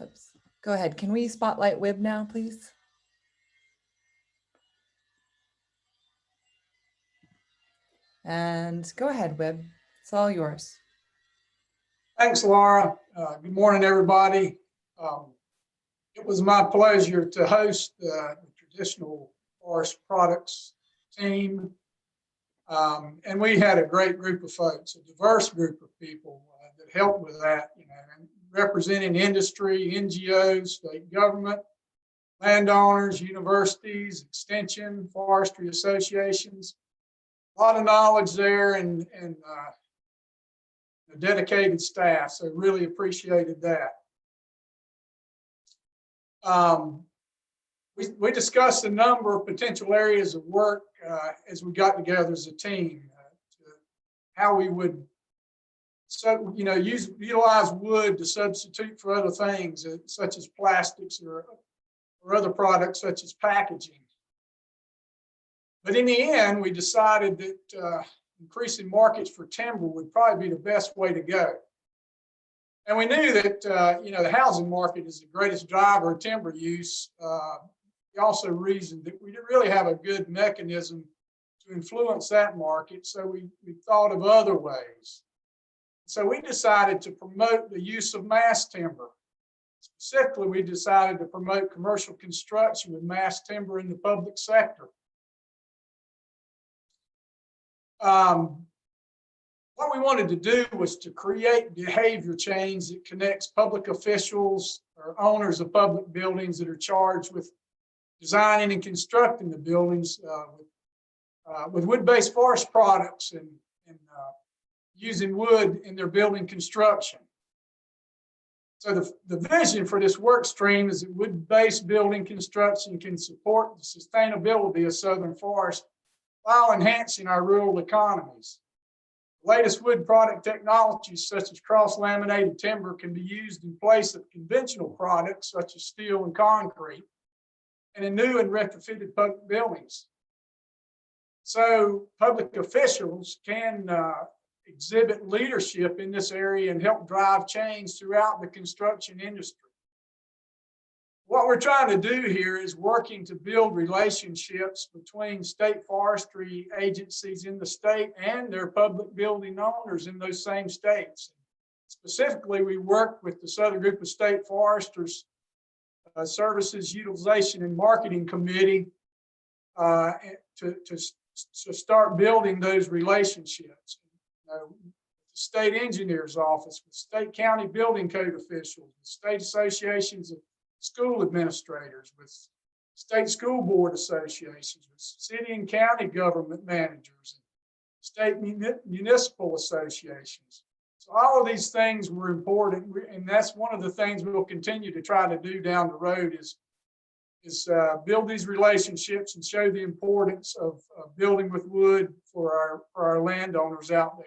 Oops. Go ahead. Can we spotlight Wib now, please? And go ahead, Wib. It's all yours. Thanks, Laura. Good morning, everybody. It was my pleasure to host the traditional forest products team. And we had a great group of folks, a diverse group of people that helped with that, and representing industry, NGOs, state government, landowners, universities, extension, forestry associations. A lot of knowledge there and a dedicated staff, so really appreciated that. We discussed a number of potential areas of work as we got together as a team, how we would utilize wood to substitute for other things such as plastics or other products such as packaging. But in the end, we decided that increasing markets for timber would probably be the best way to go. And we knew that, the housing market is the greatest driver of timber use. We also reasoned that we didn't really have a good mechanism to influence that market. So we thought of other ways. So we decided to promote the use of mass timber. Specifically, we decided to promote commercial construction with mass timber in the public sector. What we wanted to do was to create behavior change that connects public officials or owners of public buildings that are charged with designing and constructing the buildings with wood-based forest products and using wood in their building construction. So the vision for this work stream is that wood-based building construction can support the sustainability of southern forests while enhancing our rural economies. The latest wood product technologies such as cross-laminated timber can be used in place of conventional products such as steel and concrete, and in new and retrofitted public buildings. So public officials can exhibit leadership in this area and help drive change throughout the construction industry. What we're trying to do here is working to build relationships between state forestry agencies in the state and their public building owners in those same states. Specifically, we work with the Southern Group of State Foresters Services Utilization and Marketing Committee to start building those relationships. The state engineer's office, with state county building code officials, with state associations of school administrators, with state school board associations, with city and county government managers, state municipal associations. So all of these things were important, and that's one of the things we'll continue to try to do down the road is build these relationships and show the importance of building with wood for our landowners out there.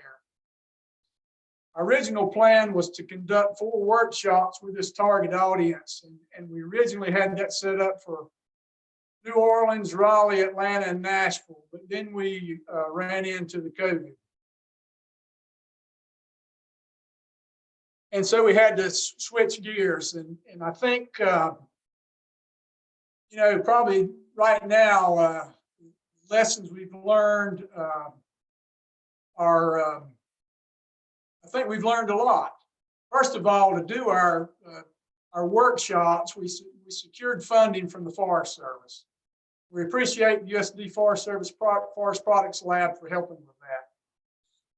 Our original plan was to conduct 4 workshops with this target audience, and we originally had that set up for New Orleans, Raleigh, Atlanta, and Nashville, but then we ran into the COVID. And so we had to switch gears, and I think, you know, probably right now, lessons we've learned are, I think we've learned a lot. First of all, to do our workshops, we secured funding from the Forest Service. We appreciate the USD Forest Service Forest Products Lab for helping with that.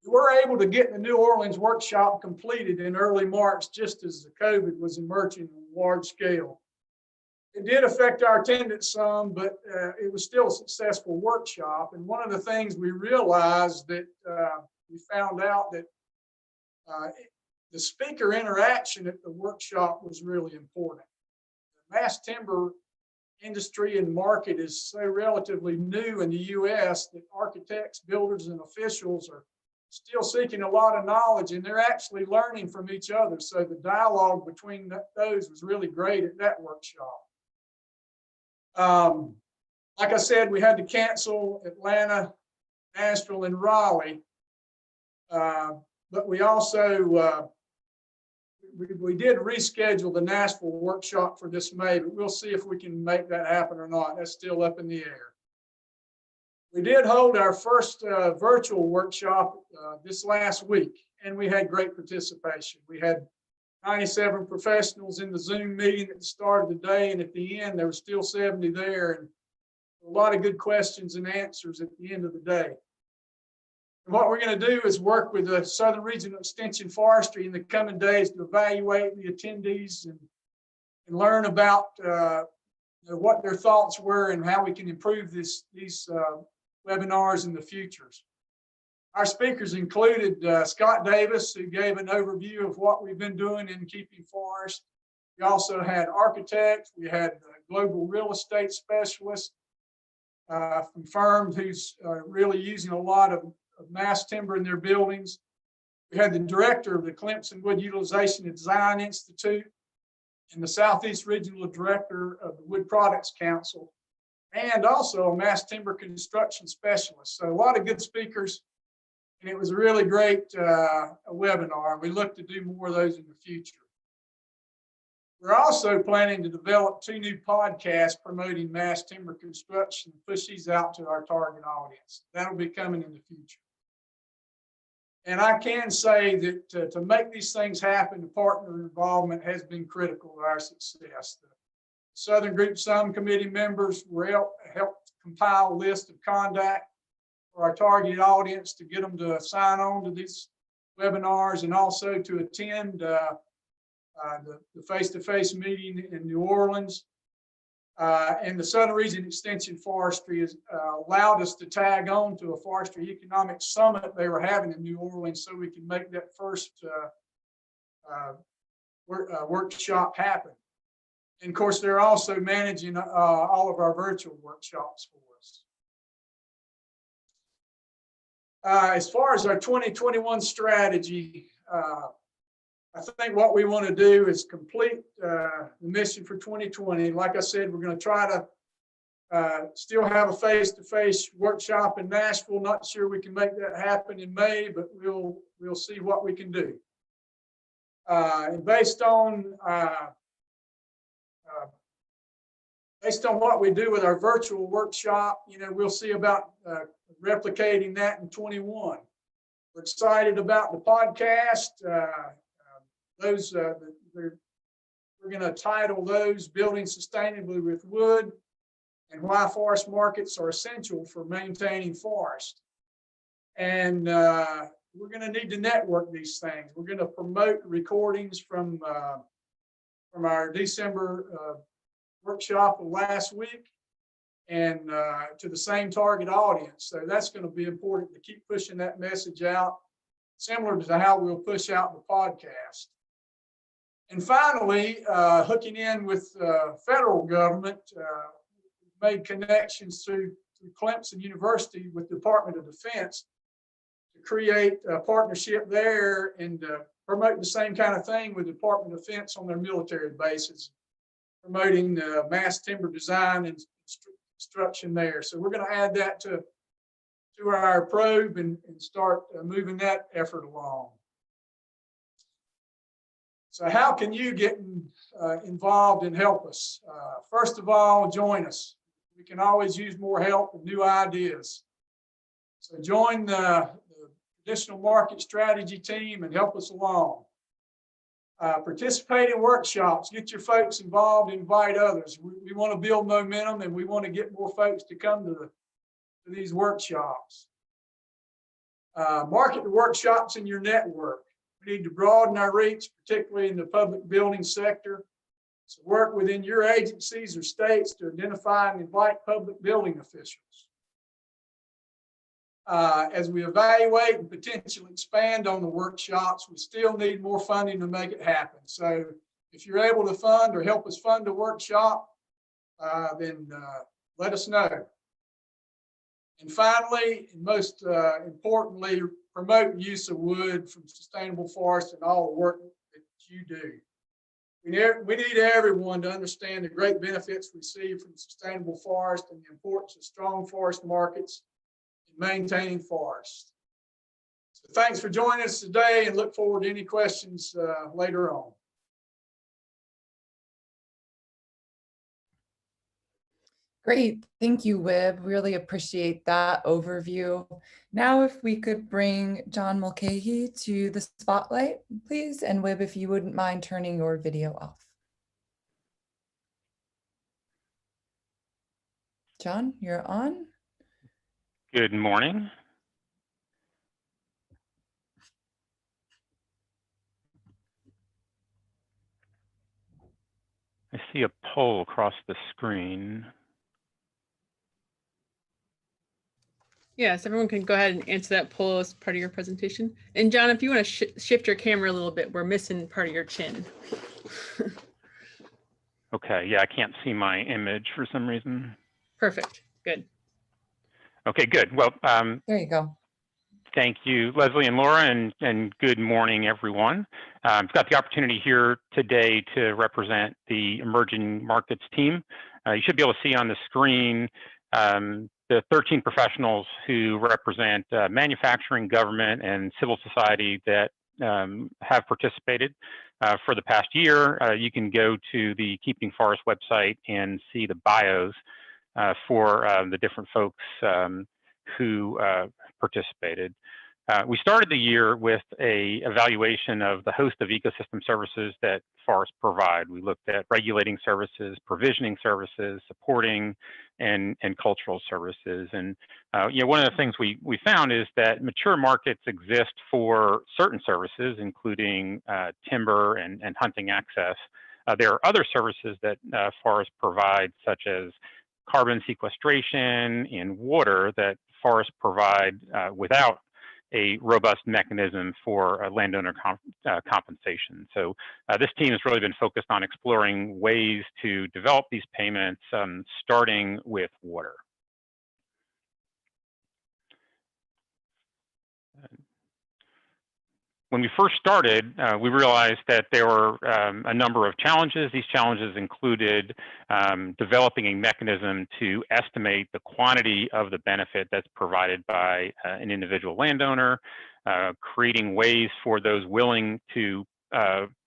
We were able to get the New Orleans workshop completed in early March, just as the COVID was emerging on a large scale. It did affect our attendance some, but it was still a successful workshop. And one of the things we realized that we found out that the speaker interaction at the workshop was really important. The mass timber industry and market is so relatively new in the US that architects, builders, and officials are still seeking a lot of knowledge, and they're actually learning from each other. So the dialogue between those was really great at that workshop. Like I said, we had to cancel Atlanta, Nashville, and Raleigh, but we also we did reschedule the Nashville workshop for this May, but we'll see if we can make that happen or not. That's still up in the air. We did hold our first virtual workshop this last week, and we had great participation. We had 97 professionals in the Zoom meeting at the start of the day, and at the end, there were still 70 there, and a lot of good questions and answers at the end of the day. And what we're going to do is work with the Southern Regional Extension Forestry in the coming days to evaluate the attendees and learn about what their thoughts were and how we can improve these webinars in the futures. Our speakers included Scott Davis, who gave an overview of what we've been doing in keeping forest. We also had architects, we had global real estate specialists from firms who's really using a lot of mass timber in their buildings. We had the director of the Clemson Wood Utilization and Design Institute and the Southeast Regional Director of the Wood Products Council, and also a mass timber construction specialist. So a lot of good speakers, and it was a really great webinar. We look to do more of those in the future. We're also planning to develop 2 new podcasts promoting mass timber construction and push these out to our target audience. That'll be coming in the future. And I can say that to make these things happen, the partner involvement has been critical to our success. The Southern Group Sum Committee members were helped compile a list of contact for our target audience to get them to sign on to these webinars and also to attend the face-to-face meeting in New Orleans. And the Southern Region Extension Forestry has allowed us to tag on to a forestry economic summit they were having in New Orleans so we can make that first workshop happen. And of course, they're also managing all of our virtual workshops for us. As far as our 2021 strategy, I think what we want to do is complete the mission for 2020. Like I said, we're going to try to still have a face-to-face workshop in Nashville. Not sure we can make that happen in May, but we'll see what we can do. And based on what we do with our virtual workshop, we'll see about replicating that in 21. We're excited about the podcast. We're going to title those Building Sustainably with Wood and Why Forest Markets Are Essential for Maintaining Forest. And we're going to need to network these things. We're going to promote recordings from our December workshop of last week and to the same target audience. So that's going to be important to keep pushing that message out. similar to how we'll push out the podcast. And finally, hooking in with federal government, made connections through Clemson University with the Department of Defense to create a partnership there and promote the same kind of thing with the Department of Defense on their military bases, promoting mass timber design and construction there. So we're going to add that to our probe and start moving that effort along. So how can you get involved and help us? First of all, join us. We can always use more help and new ideas. So join the traditional market strategy team and help us along. Participate in workshops, get your folks involved, invite others. We want to build momentum and we want to get more folks to come to these workshops. Market the workshops in your network. We need to broaden our reach, particularly in the public building sector. So work within your agencies or states to identify and invite public building officials. As we evaluate and potentially expand on the workshops, we still need more funding to make it happen. So if you're able to fund or help us fund a workshop, then let us know. And finally, and most importantly, promote use of wood from sustainable forests and all the work that you do. We need everyone to understand the great benefits received from sustainable forest and the importance of strong forest markets in maintaining forests. So thanks for joining us today and look forward to any questions later on. Great. Thank you, Wib. Really appreciate that overview. Now, if we could bring John Mulcahy to the spotlight, please. And Wib, if you wouldn't mind turning your video off. John, you're on. Good morning. I see a poll across the screen. Yes, everyone can go ahead and answer that poll as part of your presentation. And John, if you want to shift your camera a little bit, we're missing part of your chin. Okay, yeah, I can't see my image for some reason. Perfect, good. Okay, good. Well, There you go. thank you, Leslie and Laura, and good morning, everyone. I've got the opportunity here today to represent the emerging markets team. You should be able to see on the screen the 13 professionals who represent manufacturing, government, and civil society that have participated for the past year. You can go to the Keeping Forest website and see the bios for the different folks who participated. We started the year with an evaluation of the host of ecosystem services that forests provide. We looked at regulating services, provisioning services, supporting, and cultural services. And one of the things we found is that mature markets exist for certain services, including timber and hunting access. There are other services that forests provide, such as carbon sequestration and water, that forests provide without a robust mechanism for landowner compensation. So this team has really been focused on exploring ways to develop these payments, starting with water. When we first started, we realized that there were a number of challenges. These challenges included developing a mechanism to estimate the quantity of the benefit that's provided by an individual landowner, creating ways for those willing to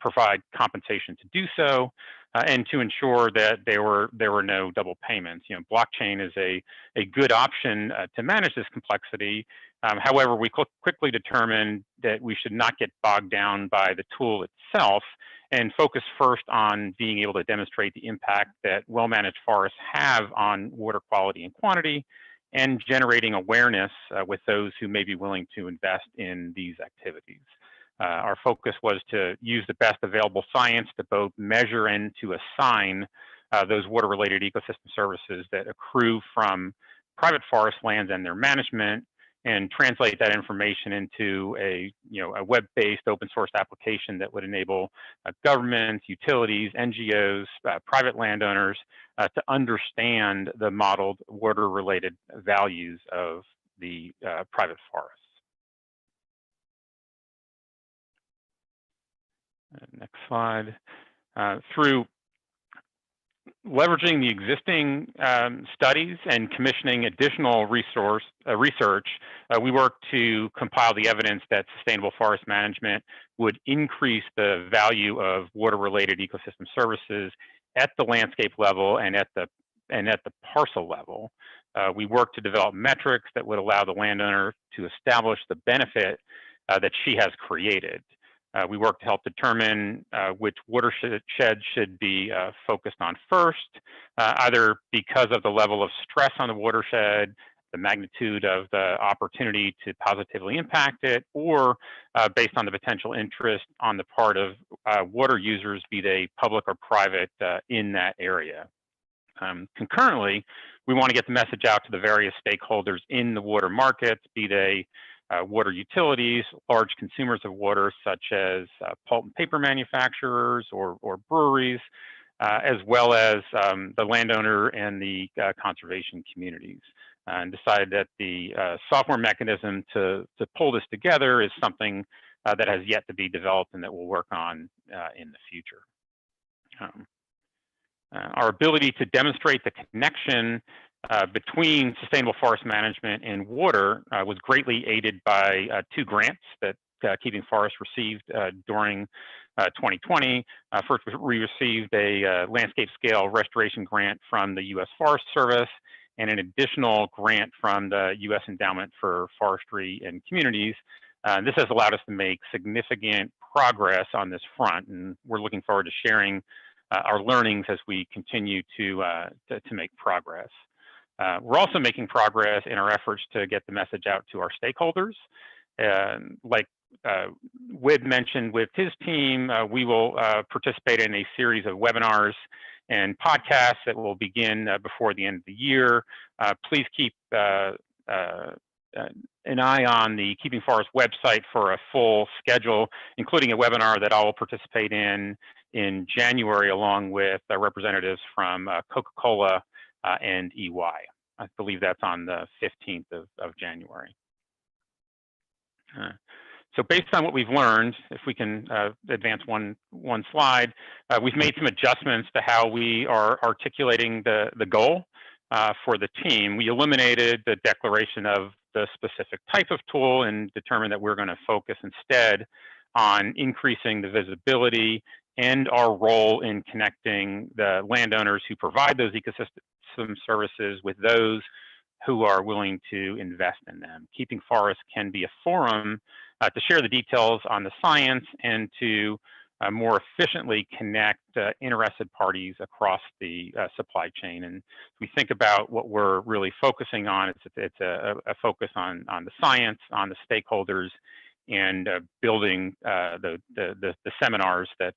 provide compensation to do so, and to ensure that there were no double payments. Blockchain is a good option to manage this complexity. However, we quickly determined that we should not get bogged down by the tool itself and focus first on being able to demonstrate the impact that well-managed forests have on water quality and quantity, and generating awareness with those who may be willing to invest in these activities. Our focus was to use the best available science to both measure and to assign those water-related ecosystem services that accrue from private forest lands and their management, and translate that information into a web-based open source application that would enable governments, utilities, NGOs, private landowners to understand the modeled water-related values of the private forests. Next slide. Through leveraging the existing studies and commissioning additional research, we work to compile the evidence that sustainable forest management would increase the value of water-related ecosystem services at the landscape level and at the parcel level. We work to develop metrics that would allow the landowner to establish the benefit that she has created. We work to help determine which watershed should be focused on first, either because of the level of stress on the watershed, the magnitude of the opportunity to positively impact it, or based on the potential interest on the part of water users, be they public or private, in that area. Concurrently, we want to get the message out to the various stakeholders in the water markets, be they water utilities, large consumers of water such as pulp and paper manufacturers or breweries, as well as the landowner and the conservation communities. And decided that the software mechanism to pull this together is something that has yet to be developed and that we'll work on in the future. Our ability to demonstrate the connection between sustainable forest management and water was greatly aided by 2 grants that Keeping Forest received during 2020. First, we received a landscape scale restoration grant from the U.S. Forest Service and an additional grant from the U.S. Endowment for Forestry and Communities. This has allowed us to make significant progress on this front, and we're looking forward to sharing our learnings as we continue to make progress. We're also making progress in our efforts to get the message out to our stakeholders. Like Wid mentioned with his team, we will participate in a series of webinars and podcasts that will begin before the end of the year. Please keep an eye on the Keeping Forest website for a full schedule, including a webinar that I will participate in January, along with representatives from Coca-Cola and EY. I believe that's on the 15th of January. So based on what we've learned, if we can advance one slide, we've made some adjustments to how we are articulating the goal for the team. We eliminated the declaration of the specific type of tool and determined that we're going to focus instead on increasing the visibility and our role in connecting the landowners who provide those ecosystem services with those who are willing to invest in them. Keeping Forest can be a forum to share the details on the science and to more efficiently connect interested parties across the supply chain. And we think about what we're really focusing on. It's a focus on the science, on the stakeholders, and building the seminars that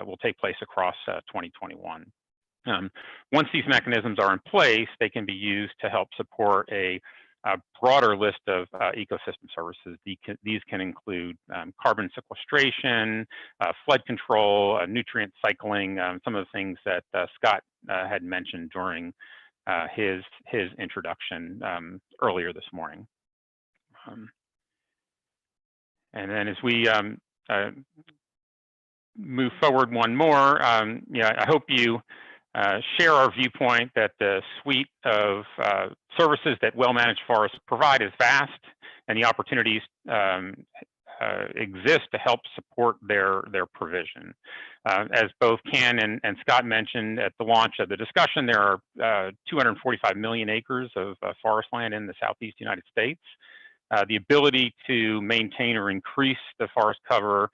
will take place across 2021. Once these mechanisms are in place, they can be used to help support a broader list of ecosystem services. These can include carbon sequestration, flood control, nutrient cycling, some of the things that Scott had mentioned during his introduction earlier this morning. And then as we move forward one more, I hope you share our viewpoint that the suite of services that well-managed forests provide is vast, and the opportunities exist to help support their provision. As both Ken and Scott mentioned at the launch of the discussion, there are 245 million acres of forest land in the Southeast United States. The ability to maintain or increase the forest cover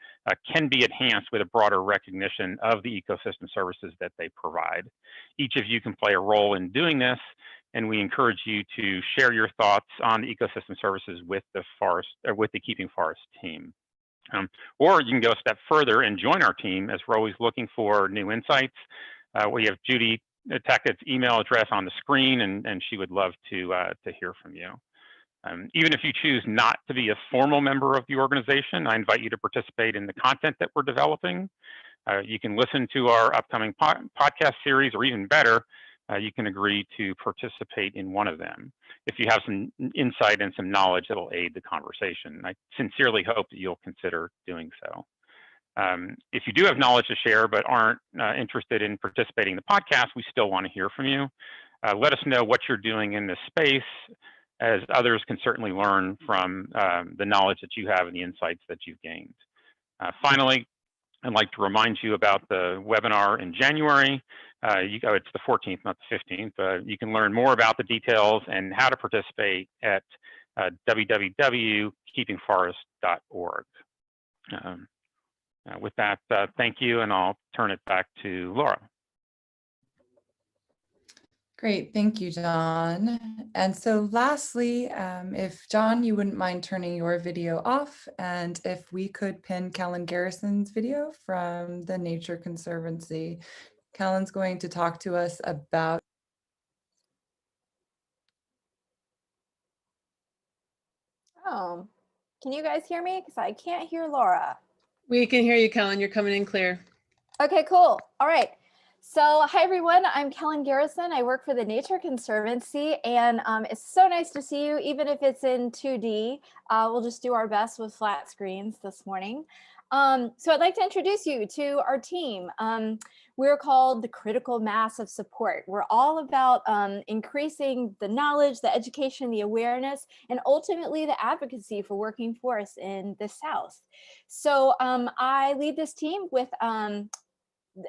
can be enhanced with a broader recognition of the ecosystem services that they provide. Each of you can play a role in doing this, and we encourage you to share your thoughts on the ecosystem services with the Keeping Forest team. Or you can go a step further and join our team, as we're always looking for new insights. We have Judy Tackett's email address on the screen, and she would love to hear from you. Even if you choose not to be a formal member of the organization, I invite you to participate in the content that we're developing. You can listen to our upcoming podcast series, or even better, you can agree to participate in one of them if you have some insight and some knowledge that will aid the conversation. I sincerely hope that you'll consider doing so. If you do have knowledge to share but aren't interested in participating in the podcast, we still want to hear from you. Let us know what you're doing in this space, as others can certainly learn from the knowledge that you have and the insights that you've gained. Finally, I'd like to remind you about the webinar in January. It's the 14th, not the 15th. You can learn more about the details and how to participate at www.keepingforest.org. With that, thank you, and I'll turn it back to Laura. Great, thank you, John. And so lastly, if John, you wouldn't mind turning your video off, and if we could pin Kellen Garrison's video from the Nature Conservancy. Kellen's going to talk to us about Oh, can you guys hear me? Because I can't hear Laura. We can hear you, Kellen. You're coming in clear. Okay, cool. All right. So hi, everyone. I'm Kellen Garrison. I work for the Nature Conservancy, and it's so nice to see you, even if it's in 2D. We'll just do our best with flat screens this morning. So I'd like to introduce you to our team. We're called the Critical Mass of Support. We're all about increasing the knowledge, the education, the awareness, and ultimately the advocacy for working forests in the South. So I lead this team with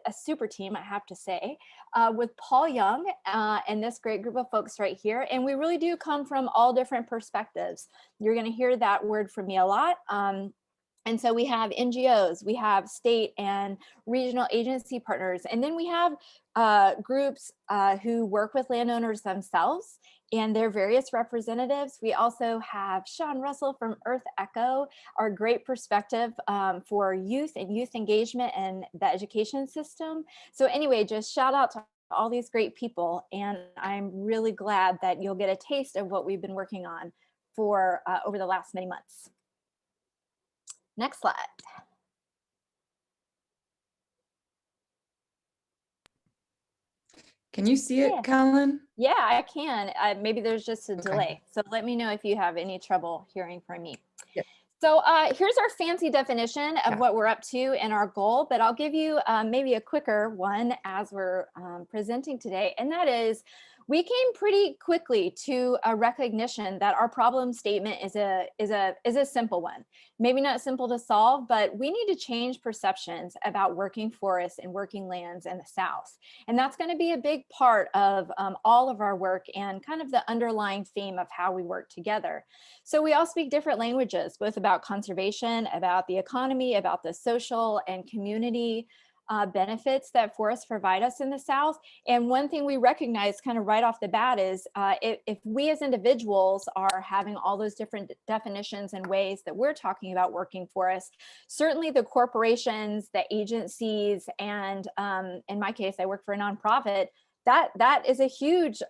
a super team, I have to say, with Paul Young and this great group of folks right here. And we really do come from all different perspectives. You're going to hear that word from me a lot. And so we have NGOs, we have state and regional agency partners, and then we have groups who work with landowners themselves and their various representatives. We also have Sean Russell from Earth Echo, our great perspective for youth and youth engagement and the education system. So anyway, just shout out to all these great people, and I'm really glad that you'll get a taste of what we've been working on for over the last many months. Next slide. Can you see it, Yeah. Kellen? Yeah, I can. Maybe there's just a Okay. delay. So let me know if you have any trouble hearing from me. Yep. So here's our fancy definition of Yeah. what we're up to and our goal, but I'll give you maybe a quicker one as we're presenting today. And that is, we came pretty quickly to a recognition that our problem statement is a simple one. Maybe not simple to solve, but we need to change perceptions about working forests and working lands in the South. And that's going to be a big part of all of our work and kind of the underlying theme of how we work together. So we all speak different languages, both about conservation, about the economy, about the social and community benefits that forests provide us in the South. And one thing we recognize kind of right off the bat is if we as individuals are having all those different definitions and ways that we're talking about working forests, certainly the corporations, the agencies, and in my case, I work for a nonprofit, that is a huge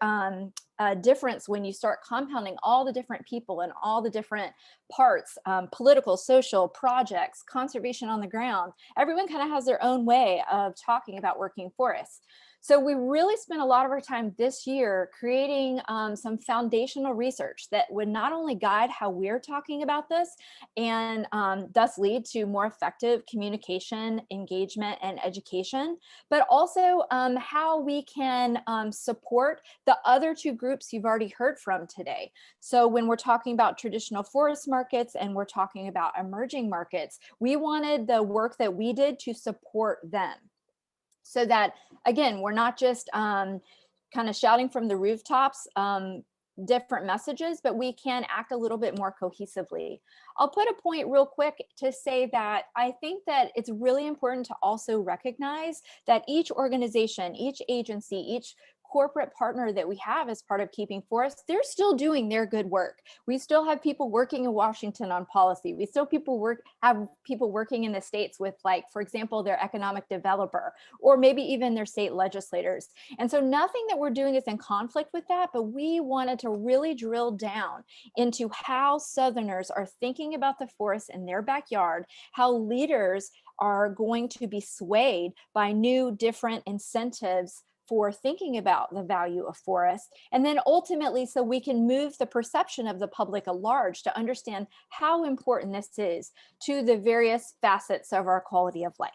difference when you start compounding all the different people and all the different parts, political, social, projects, conservation on the ground. Everyone kind of has their own way of talking about working forests. So we really spent a lot of our time this year creating some foundational research that would not only guide how we're talking about this and thus lead to more effective communication, engagement, and education, but also how we can support the other two groups you've already heard from today. So when we're talking about traditional forest markets and we're talking about emerging markets, we wanted the work that we did to support them. So that, again, we're not just kind of shouting from the rooftops different messages, but we can act a little bit more cohesively. I'll put a point real quick to say that I think that it's really important to also recognize that each organization, each agency, each corporate partner that we have as part of Keeping Forests, they're still doing their good work. We still have people working in Washington on policy. We still have people working in the states with, like, for example, their economic developer, or maybe even their state legislators. And so nothing that we're doing is in conflict with that, but we wanted to really drill down into how Southerners are thinking about the forest in their backyard, how leaders are going to be swayed by new, different incentives for thinking about the value of forests. And then ultimately, so we can move the perception of the public at large to understand how important this is to the various facets of our quality of life.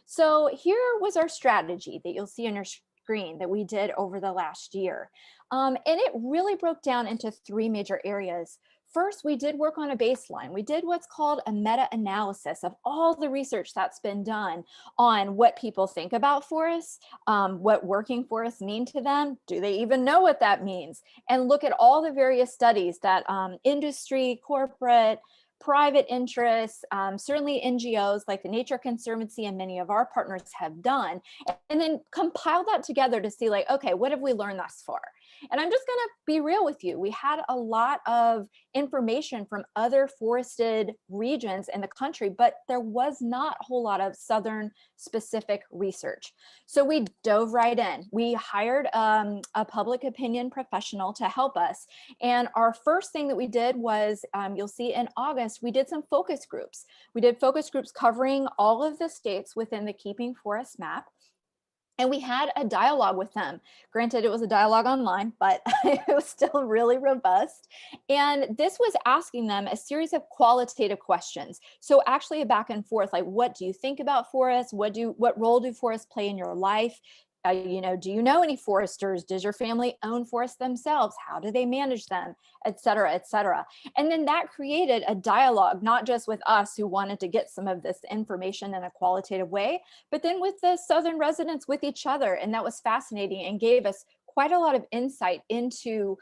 So here was our strategy that you'll see on your screen that we did over the last year. And it really broke down into 3 major areas. First, we did work on a baseline. We did what's called a meta-analysis of all the research that's been done on what people think about forests, what working forests mean to them. Do they even know what that means? And look at all the various studies that industry, corporate, private interests, certainly NGOs like the Nature Conservancy and many of our partners have done, and then compile that together to see, like, okay, what have we learned thus far? And I'm just gonna be real with you. We had a lot of information from other forested regions in the country, but there was not a whole lot of Southern specific research. So we dove right in. We hired a public opinion professional to help us. And our first thing that we did was, you'll see in August, we did some focus groups. We did focus groups covering all of the states within the Keeping Forests map. And we had a dialogue with them. Granted, it was a dialogue online, but it was still really robust. And this was asking them a series of qualitative questions. So actually a back and forth, like, what do you think about forests? What role do forests play in your life? Do you know any foresters? Does your family own forests themselves? How do they manage them? Et cetera, et cetera. And then that created a dialogue, not just with us who wanted to get some of this information in a qualitative way, but then with the Southern residents, with each other. And that was fascinating and gave us quite a lot of insight into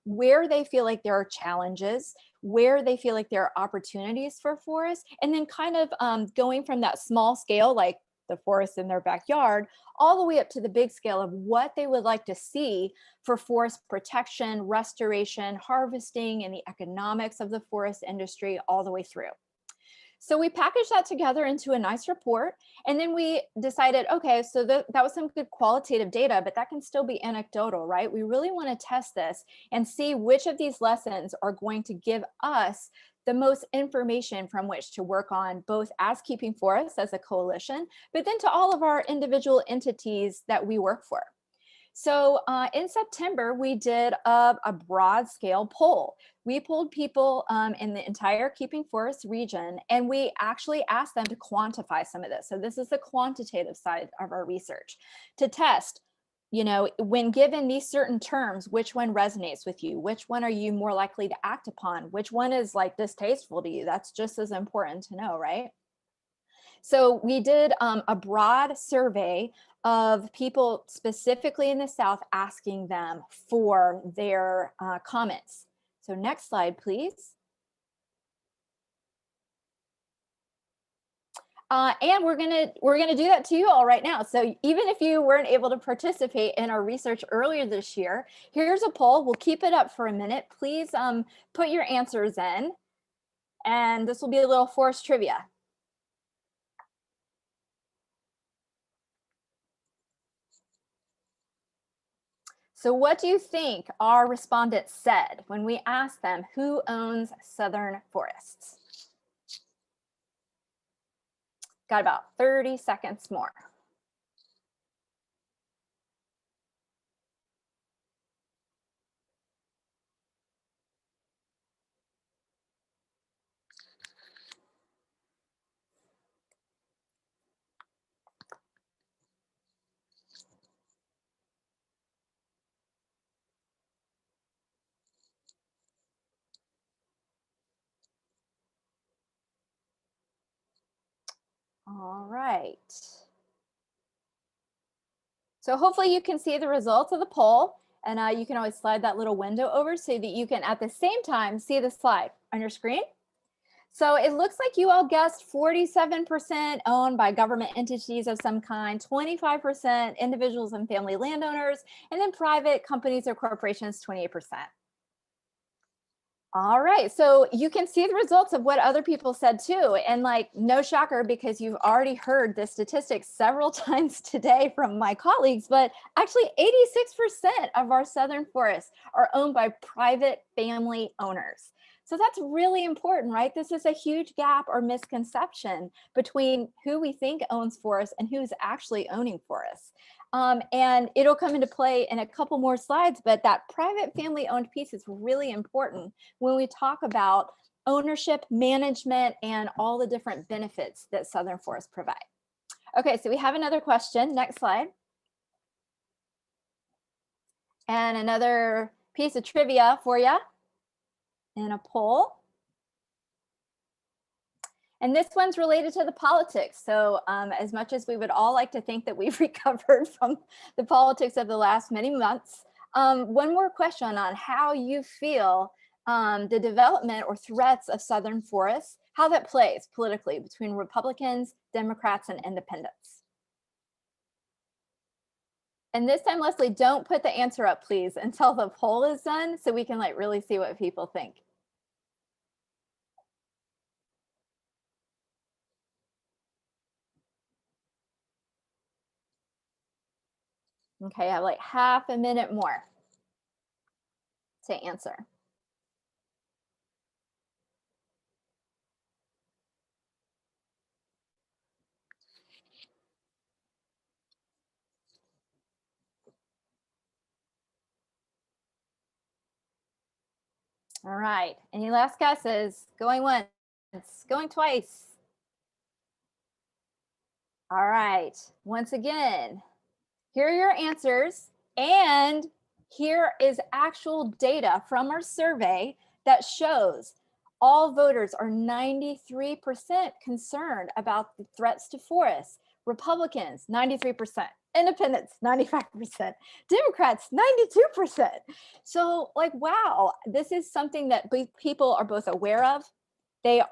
where they feel like there are challenges, where they feel like there are opportunities for forests, and then kind of going from that small scale, like the forest in their backyard, all the way up to the big scale of what they would like to see for forest protection, restoration, harvesting, and the economics of the forest industry all the way through. So we packaged that together into a nice report, and then we decided, okay, so that was some good qualitative data, but that can still be anecdotal, right? We really want to test this and see which of these lessons are going to give us the most information from which to work on, both as Keeping Forests as a coalition, but then to all of our individual entities that we work for. So in September, we did a broad scale poll. We polled people in the entire Keeping Forests region, and we actually asked them to quantify some of this. So this is the quantitative side of our research, to test, when given these certain terms, which one resonates with you? Which one are you more likely to act upon? Which one is like distasteful to you? That's just as important to know, right? So we did a broad survey of people specifically in the South, asking them for their comments. So next slide, please. And we're gonna do that to you all right now. So even if you weren't able to participate in our research earlier this year, here's a poll. We'll keep it up for a minute. Please put your answers in, and this will be a little forest trivia. So what do you think our respondents said when we asked them who owns Southern forests? Got about 30 seconds more. All right. So hopefully you can see the results of the poll, and you can always slide that little window over so that you can at the same time see the slide on your screen. So it looks like you all guessed 47% owned by government entities of some kind, 25% individuals and family landowners, and then private companies or corporations, 28%. All right, so you can see the results of what other people said too. And like, no shocker, because you've already heard the statistics several times today from my colleagues, but actually 86% of our southern forests are owned by private family owners. So that's really important, right? This is a huge gap or misconception between who we think owns forests and who's actually owning forests. And it'll come into play in a couple more slides, but that private family owned piece is really important when we talk about ownership, management, and all the different benefits that southern forests provide. Okay, so we have another question. Next slide. And another piece of trivia for you in a poll. And this one's related to the politics. So as much as we would all like to think that we've recovered from the politics of the last many months, one more question on how you feel the development or threats of southern forests, how that plays politically between Republicans, Democrats, and independents. And this time, Leslie, don't put the answer up, please, until the poll is done so we can like really see what people think. Okay, I have like half a minute more to answer. All right, any last guesses? Going once, going twice. All right, once again, here are your answers. And here is actual data from our survey that shows all voters are 93% concerned about the threats to forests. Republicans, 93%. Independents, 95%. Democrats, 92%. So like, wow, this is something that people are both aware of. It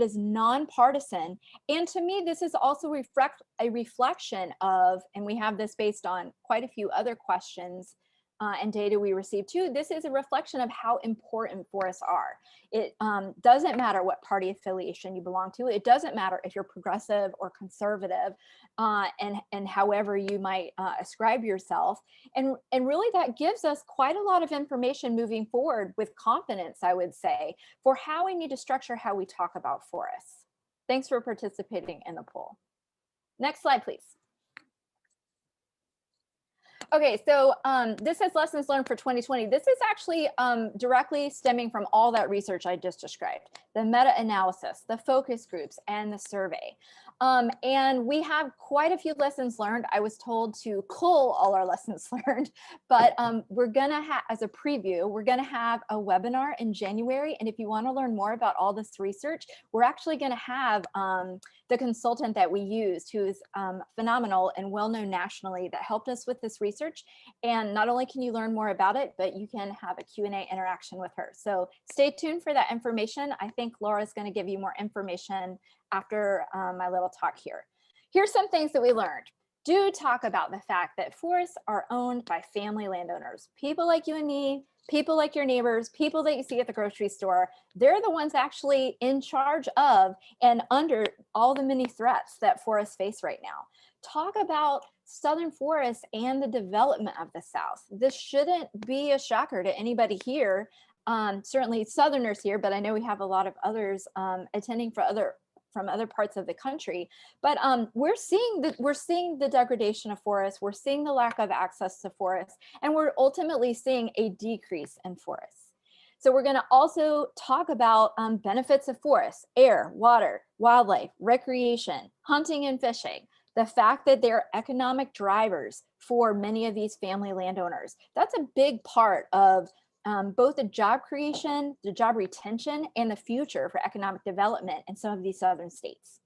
is nonpartisan. And to me, this is also a reflection of, and we have this based on quite a few other questions and data we received too. This is a reflection of how important forests are. It doesn't matter what party affiliation you belong to. It doesn't matter if you're progressive or conservative, and however you might ascribe yourself. And really that gives us quite a lot of information moving forward with confidence, I would say, for how we need to structure how we talk about forests. Thanks for participating in the poll. Next slide, please. Okay, so this is lessons learned for 2020. This is actually directly stemming from all that research I just described, the meta-analysis, the focus groups, and the survey. And we have quite a few lessons learned. I was told to cull all our lessons learned, but we're gonna have, as a preview, we're gonna have a webinar in January. And if you wanna learn more about all this research, we're actually gonna have the consultant that we used, who is phenomenal and well-known nationally, that helped us with this research. And not only can you learn more about it, but you can have a Q&A interaction with her. So stay tuned for that information. I think Laura's gonna give you more information after my little talk here. Here's some things that we learned. Do talk about the fact that forests are owned by family landowners, people like you and me, people like your neighbors, people that you see at the grocery store. They're the ones actually in charge of and under all the many threats that forests face right now. Talk about southern forests and the development of the South. This shouldn't be a shocker to anybody here, certainly Southerners here, but I know we have a lot of others attending from other parts of the country. But we're seeing the degradation of forests, we're seeing the lack of access to forests, and we're ultimately seeing a decrease in forests. So we're gonna also talk about benefits of forests: air, water, wildlife, recreation, hunting and fishing, the fact that they're economic drivers for many of these family landowners. That's a big part of both the job creation, the job retention, and the future for economic development in some of these southern states.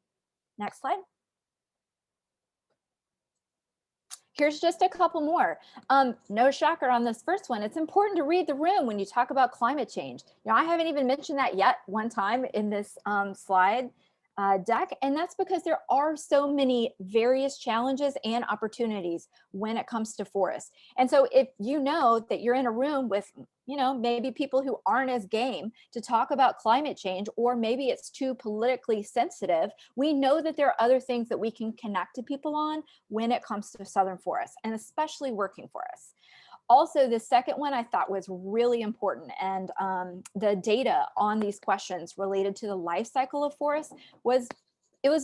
Next slide. Here's just a couple more. No shocker on this first one. It's important to read the room when you talk about climate change. You know, I haven't even mentioned that yet one time in this slide deck, and that's because there are so many various challenges and opportunities when it comes to forests. And so if you know that you're in a room with, you know, maybe people who aren't as game to talk about climate change, or maybe it's too politically sensitive, we know that there are other things that we can connect to people on when it comes to southern forests, and especially working forests. Also, the second one I thought was really important, and the data on these questions related to the life cycle of forests was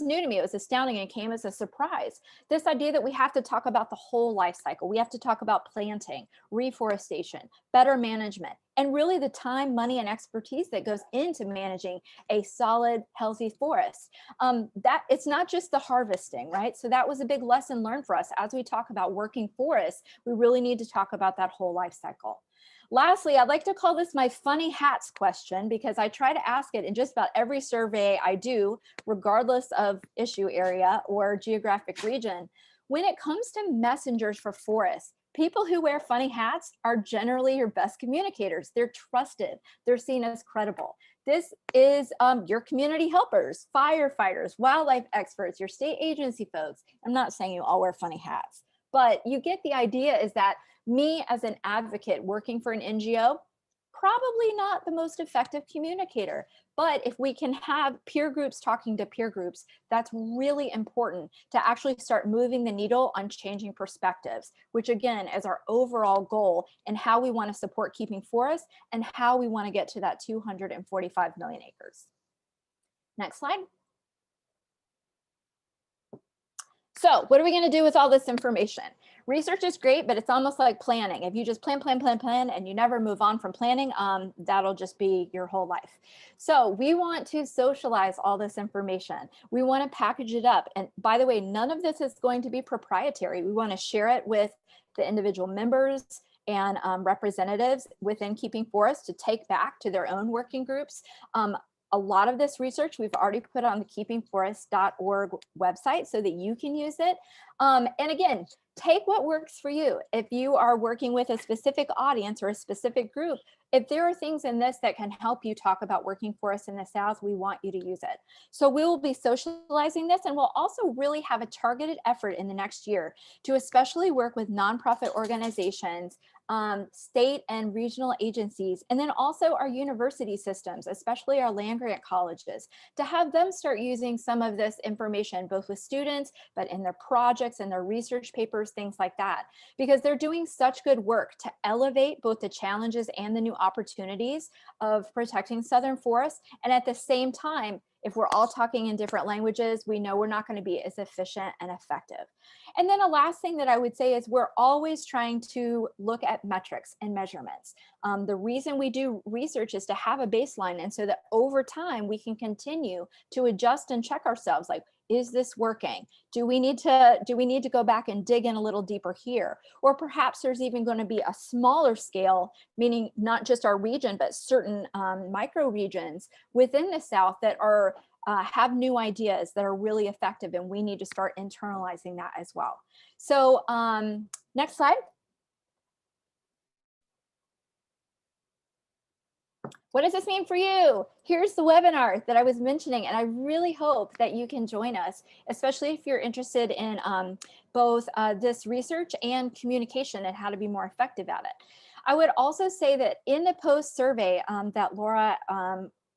new to me. It was astounding and came as a surprise. This idea that we have to talk about the whole life cycle. We have to talk about planting, reforestation, better management, and really the time, money, and expertise that goes into managing a solid, healthy forest. That it's not just the harvesting, right? So that was a big lesson learned for us. As we talk about working forests, we really need to talk about that whole life cycle. Lastly, I'd like to call this my funny hats question, because I try to ask it in just about every survey I do, regardless of issue area or geographic region. When it comes to messengers for forests, people who wear funny hats are generally your best communicators. They're trusted. They're seen as credible. This is your community helpers, firefighters, wildlife experts, your state agency folks. I'm not saying you all wear funny hats, but you get the idea is that me as an advocate working for an NGO, probably not the most effective communicator. But if we can have peer groups talking to peer groups, that's really important to actually start moving the needle on changing perspectives, which again is our overall goal and how we want to support keeping forests and how we want to get to that 245 million acres. Next slide. So what are we going to do with all this information? Research is great, but it's almost like planning. If you just plan, and you never move on from planning, that'll just be your whole life. So we want to socialize all this information. We want to package it up. And by the way, none of this is going to be proprietary. We want to share it with the individual members and representatives within Keeping Forests to take back to their own working groups. A lot of this research we've already put on the keepingforest.org website so that you can use it. And again, take what works for you. If you are working with a specific audience or a specific group, if there are things in this that can help you talk about working forests in the South, we want you to use it. So we will be socializing this, and we'll also really have a targeted effort in the next year to especially work with nonprofit organizations, state and regional agencies, and then also our university systems, especially our land grant colleges, to have them start using some of this information, both with students, but in their projects and their research papers, things like that, because they're doing such good work to elevate both the challenges and the new opportunities of protecting southern forests. And at the same time, if we're all talking in different languages, we know we're not going to be as efficient and effective. And then a last thing that I would say is we're always trying to look at metrics and measurements. The reason we do research is to have a baseline, and so that over time we can continue to adjust and check ourselves, like, is this working? Do we need to go back and dig in a little deeper here? Or perhaps there's even going to be a smaller scale, meaning not just our region, but certain micro regions within the South that are have new ideas that are really effective, and we need to start internalizing that as well. So next slide. What does this mean for you? Here's the webinar that I was mentioning, and I really hope that you can join us, especially if you're interested in both this research and communication and how to be more effective at it. I would also say that in the post survey that Laura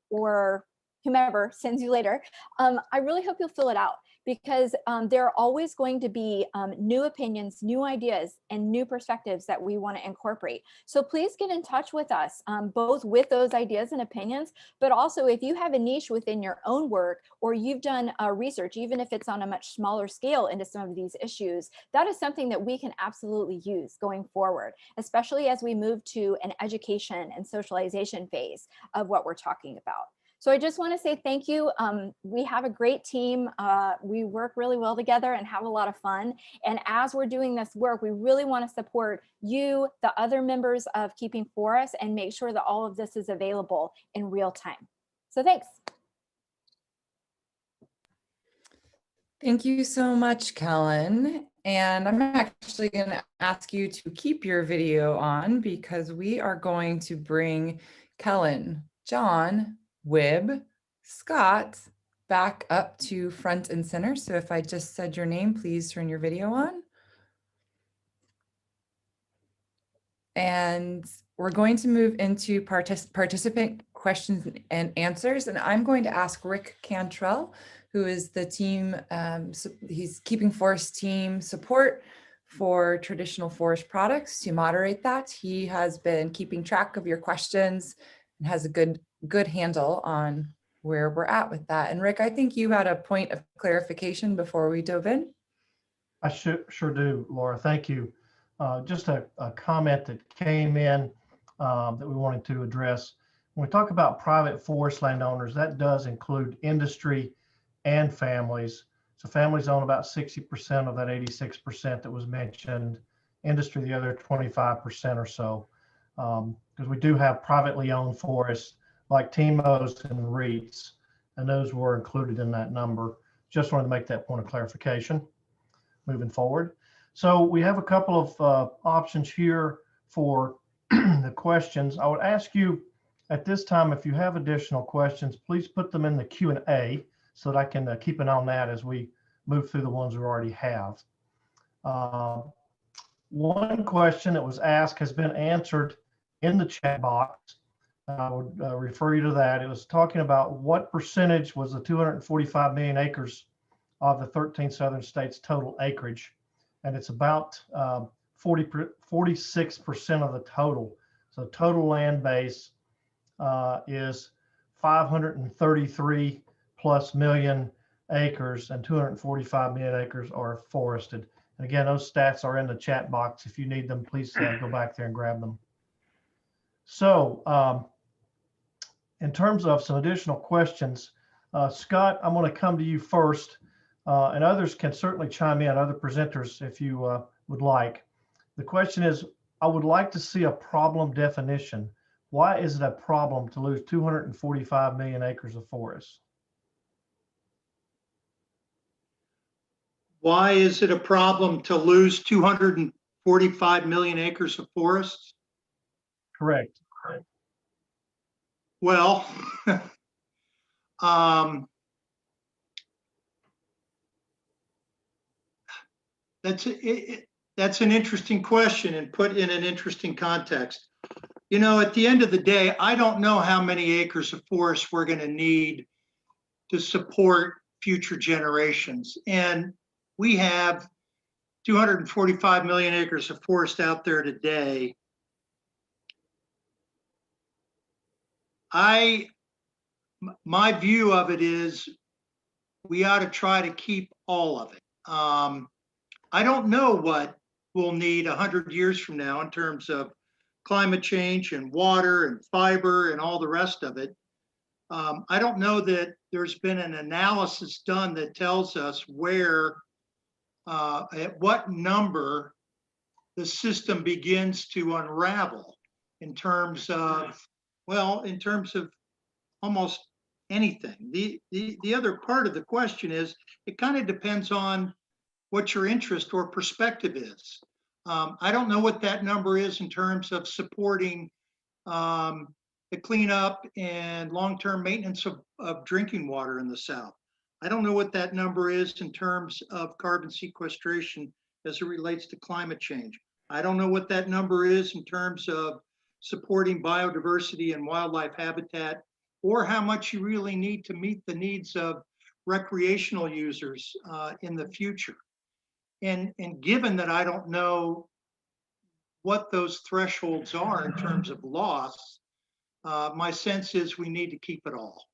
or whomever sends you later, I really hope you'll fill it out, because there are always going to be new opinions, new ideas, and new perspectives that we want to incorporate. So please get in touch with us, both with those ideas and opinions, but also if you have a niche within your own work, or you've done research, even if it's on a much smaller scale into some of these issues, that is something that we can absolutely use going forward, especially as we move to an education and socialization phase of what we're talking about. So I just want to say thank you. We have a great team. We work really well together and have a lot of fun. And as we're doing this work, we really want to support you, the other members of Keeping Forests, and make sure that all of this is available in real time. So thanks. Thank you so much, Kellen. And I'm actually going to ask you to keep your video on because we are going to bring Kellen, John, Wib, Scott back up to front and center. So if I just said your name, please turn your video on. And we're going to move into participant questions and answers. And I'm going to ask Rick Cantrell, who is the team, he's Keeping Forest team support for traditional forest products, to moderate that. He has been keeping track of your questions and has a good handle on where we're at with that. And Rick, I think you had a point of clarification before we dove in. I sure do, Laura. Thank you. Just a comment that came in that we wanted to address. When we talk about private forest landowners, that does include industry and families. So families own about 60% of that 86% that was mentioned. Industry, the other 25% or so. Because we do have privately owned forests like TMOs and REITs, and those were included in that number. Just wanted to make that point of clarification moving forward. So we have a couple of options here for the questions. I would ask you at this time, if you have additional questions, please put them in the Q&A so that I can keep an eye on that as we move through the ones we already have. One question that was asked has been answered in the chat box. I would refer you to that. It was talking about what percentage was the 245 million acres of the 13 southern states total acreage. And it's about 46% of the total. So total land base is 533 plus million acres, and 245 million acres are forested. And again, those stats are in the chat box. If you need them, please go back there and grab them. So in terms of some additional questions, Scott, I'm going to come to you first. And others can certainly chime in, other presenters, if you would like. The question is, I would like to see a problem definition. Why is it a problem to lose 245 million acres of forest? Why is it a problem to lose 245 million acres of forests? Correct. Well, that's an interesting question and put in an interesting context. You know, at the end of the day, I don't know how many acres of forest we're going to need to support future generations. And we have 245 million acres of forest out there today. My view of it is we ought to try to keep all of it. I don't know what we'll need 100 years from now in terms of climate change and water and fiber and all the rest of it. I don't know that there's been an analysis done that tells us where, at what number the system begins to unravel in terms of, well, in terms of almost anything. The other part of the question is, it kind of depends on what your interest or perspective is. I don't know what that number is in terms of supporting the cleanup and long-term maintenance of drinking water in the South. I don't know what that number is in terms of carbon sequestration as it relates to climate change. I don't know what that number is in terms of supporting biodiversity and wildlife habitat, or how much you really need to meet the needs of recreational users in the future. And given that I don't know what those thresholds are in terms of loss, my sense is we need to keep it all.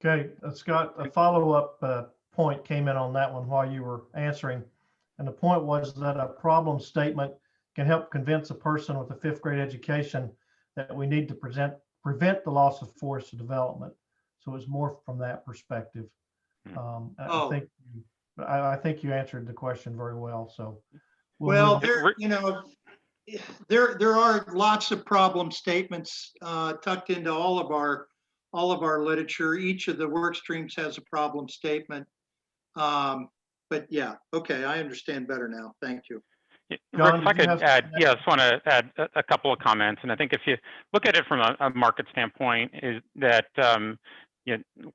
Okay, Scott, a follow-up point came in on that one while you were answering. And the point was that a problem statement can help convince a person with a 5th grade education that we need to prevent the loss of forested development. So it's more from that perspective. I think you answered the question very well. So, well, there are lots of problem statements tucked into all of our literature. Each of the work streams has a problem statement. but yeah, okay, I understand better now. Thank you. Rick, John, if I did you could have add, something? yeah, I just want to add a couple of comments. And I think if you look at it from a market standpoint, is that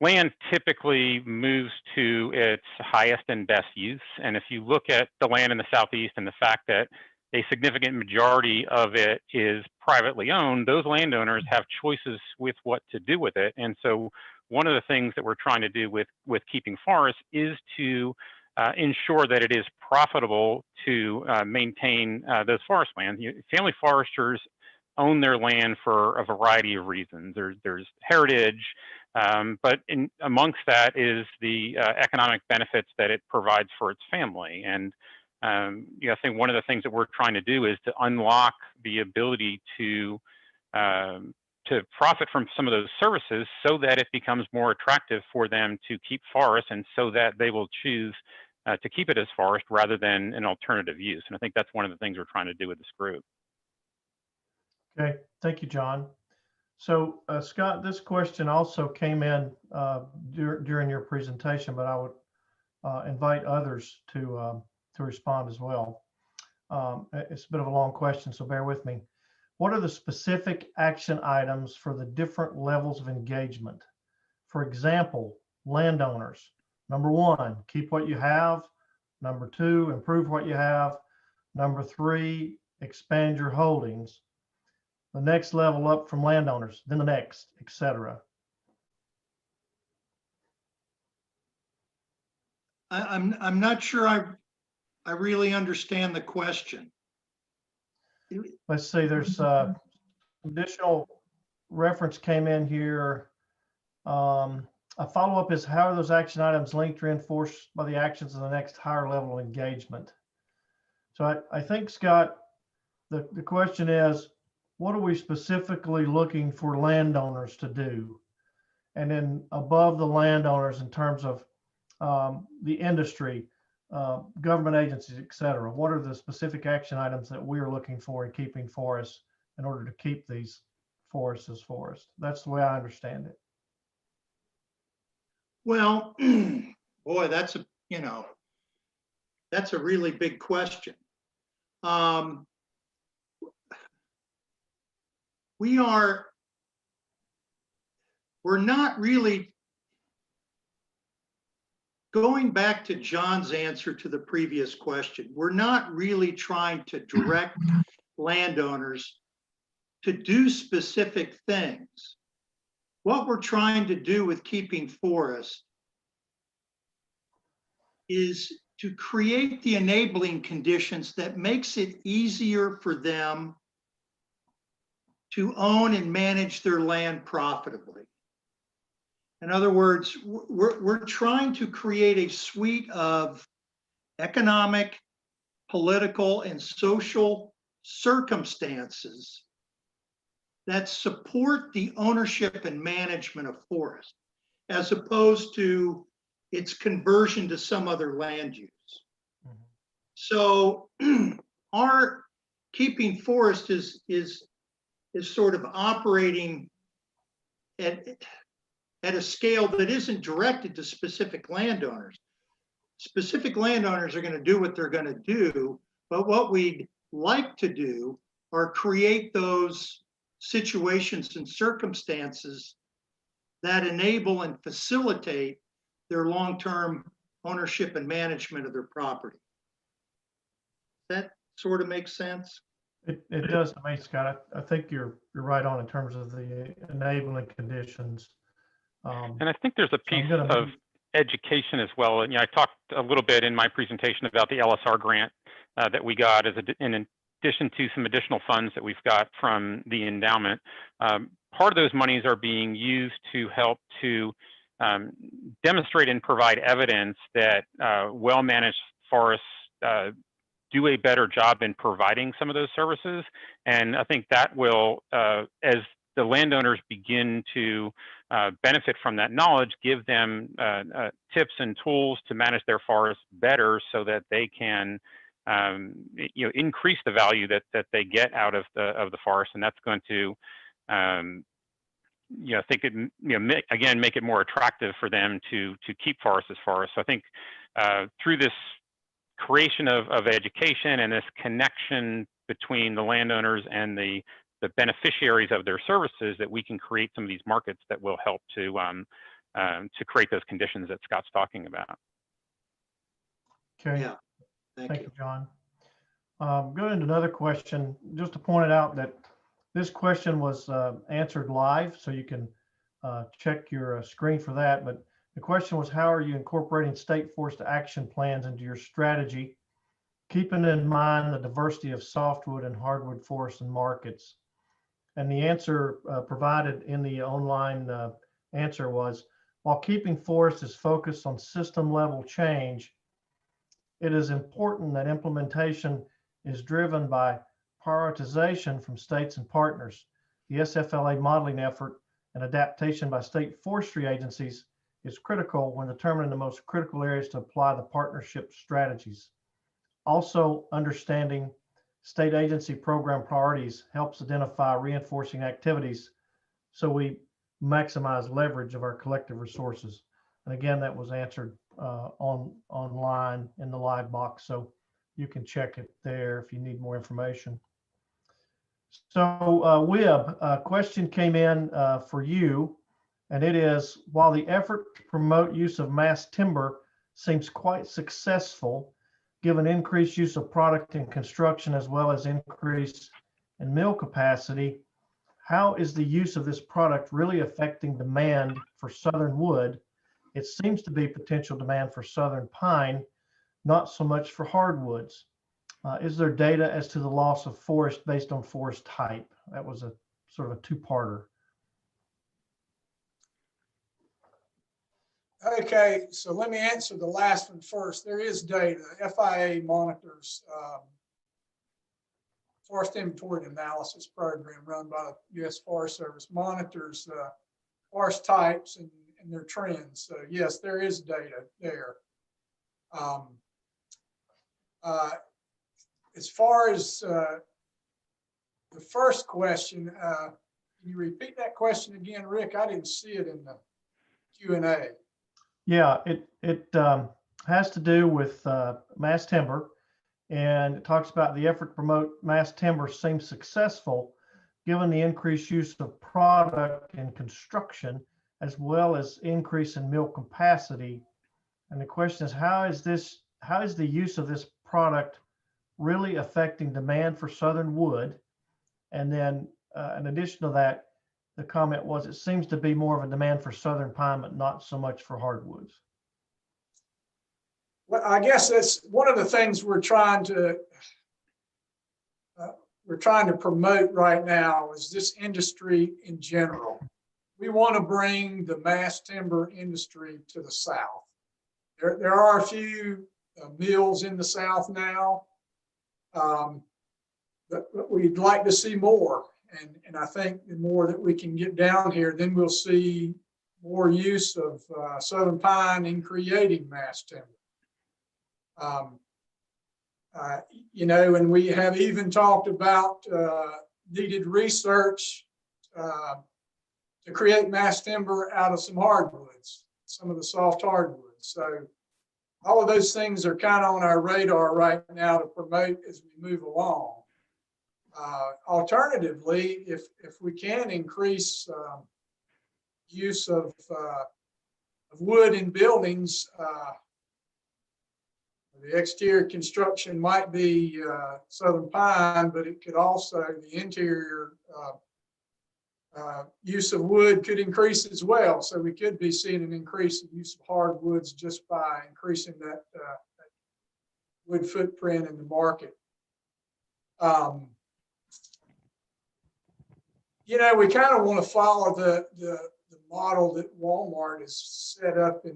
land typically moves to its highest and best use. And if you look at the land in the Southeast and the fact that a significant majority of it is privately owned, those landowners have choices with what to do with it. And so one of the things that we're trying to do with keeping forests is to ensure that it is profitable to maintain those forest lands. Family foresters own their land for a variety of reasons. There's heritage, but amongst that is the economic benefits that it provides for its family. And I think one of the things that we're trying to do is to unlock the ability to profit from some of those services so that it becomes more attractive for them to keep forests, and so that they will choose to keep it as forest rather than an alternative use. And I think that's one of the things we're trying to do with this group. Okay, thank you, John. So Scott, this question also came in during your presentation, but I would invite others to respond as well. It's a bit of a long question, so bear with me. What are the specific action items for the different levels of engagement? For example, landowners. Number 1, keep what you have. Number 2, improve what you have. Number 3, expand your holdings. The next level up from landowners, then the next, etc. I'm not sure I really understand the question. Let's see, there's additional reference came in here. A follow-up is, how are those action items linked or reinforced by the actions of the next higher level of engagement? So I think, Scott, the question is, what are we specifically looking for landowners to do? And then above the landowners in terms of the industry, government agencies, et cetera, what are the specific action items that we are looking for in keeping forests in order to keep these forests as forests? That's the way I understand it. Well, boy, that's a really big question. We're not really, going back to John's answer to the previous question, we're not really trying to direct landowners to do specific things. What we're trying to do with keeping forests is to create the enabling conditions that makes it easier for them to own and manage their land profitably. In other words, we're trying to create a suite of economic, political, and social circumstances that support the ownership and management of forest, as opposed to its conversion to some other land use. Mm-hmm. So our keeping forest is sort of operating at a scale that isn't directed to specific landowners. Specific landowners are going to do what they're going to do, but what we'd like to do are create those situations and circumstances that enable and facilitate their long-term ownership and management of their property. That sort of makes sense? It does to me, Scott. I think you're right on in terms of the enabling conditions. And I think there's a piece of education as well. And I talked a little bit in my presentation about the LSR grant that we got in addition to some additional funds that we've got from the endowment. Part of those monies are being used to help to demonstrate and provide evidence that well-managed forests do a better job in providing some of those services. And I think that will, as the landowners begin to benefit from that knowledge, give them tips and tools to manage their forests better so that they can increase the value that they get out of the forest. And that's going to I think it again make it more attractive for them to keep forests as forests. So I think through this creation of education and this connection between the landowners and the beneficiaries of their services, that we can create some of these markets that will help to create those conditions that Scott's talking about. Okay. Yeah, Thank you, John. Going into another question, just to point it out that this question was answered live, so you can check your screen for that. But the question was, how are you incorporating state forest action plans into your strategy, keeping in mind the diversity of softwood and hardwood forests and markets? And the answer provided in the online answer was, while keeping forests is focused on system level change, it is important that implementation is driven by prioritization from states and partners. The SFLA modeling effort and adaptation by state forestry agencies is critical when determining the most critical areas to apply the partnership strategies. Also, understanding state agency program priorities helps identify reinforcing activities so we maximize leverage of our collective resources. And again, that was answered online in the live box, so you can check it there if you need more information. So Wib, a question came in for you, and it is, while the effort to promote use of mass timber seems quite successful, given increased use of product in construction as well as increase in mill capacity, how is the use of this product really affecting demand for southern wood? It seems to be potential demand for southern pine, not so much for hardwoods. Is there data as to the loss of forest based on forest type? That was a sort of a two-parter. Okay, so let me answer the last one first. There is data. FIA monitors Forest Inventory and Analysis program run by the U.S. Forest Service, monitors forest types and their trends. So yes, there is data there. As far as the first question, can you repeat that question again, Rick? I didn't see it in the Q&A. Yeah, it has to do with mass timber, and it talks about the effort to promote mass timber seems successful given the increased use of product in construction as well as increase in mill capacity. And the question is, how is the use of this product really affecting demand for southern wood? And then in addition to that, the comment was, it seems to be more of a demand for southern pine, but not so much for hardwoods. Well, I guess that's one of the things we're trying to promote right now is this industry in general. We want to bring the mass timber industry to the South. There are a few mills in the South now, but we'd like to see more. And I think the more that we can get down here, then we'll see more use of southern pine in creating mass timber. You know, and we have even talked about needed research to create mass timber out of some hardwoods, some of the soft hardwoods. So all of those things are kind of on our radar right now to promote as we move along. Alternatively, if we can increase use of wood in buildings, the exterior construction might be southern pine, but it could also, the interior use of wood could increase as well. So we could be seeing an increase in use of hardwoods just by increasing that wood footprint in the market. You know, we kind of want to follow the model that Walmart is set up in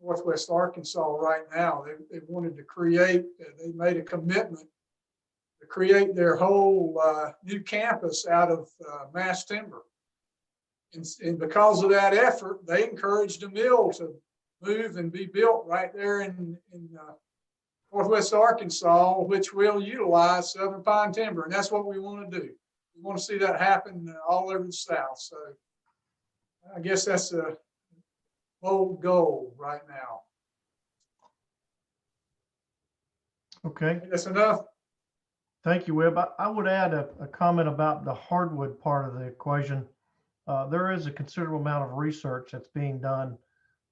Northwest Arkansas right now. They wanted to create, they made a commitment to create their whole new campus out of mass timber. And because of that effort, they encouraged a mill to move and be built right there in Northwest Arkansas, which will utilize southern pine timber. And that's what we want to do. We want to see that happen all over the South. So I guess that's a bold goal right now. Okay. That's enough. Thank you, Webb. I would add a comment about the hardwood part of the equation. There is a considerable amount of research that's being done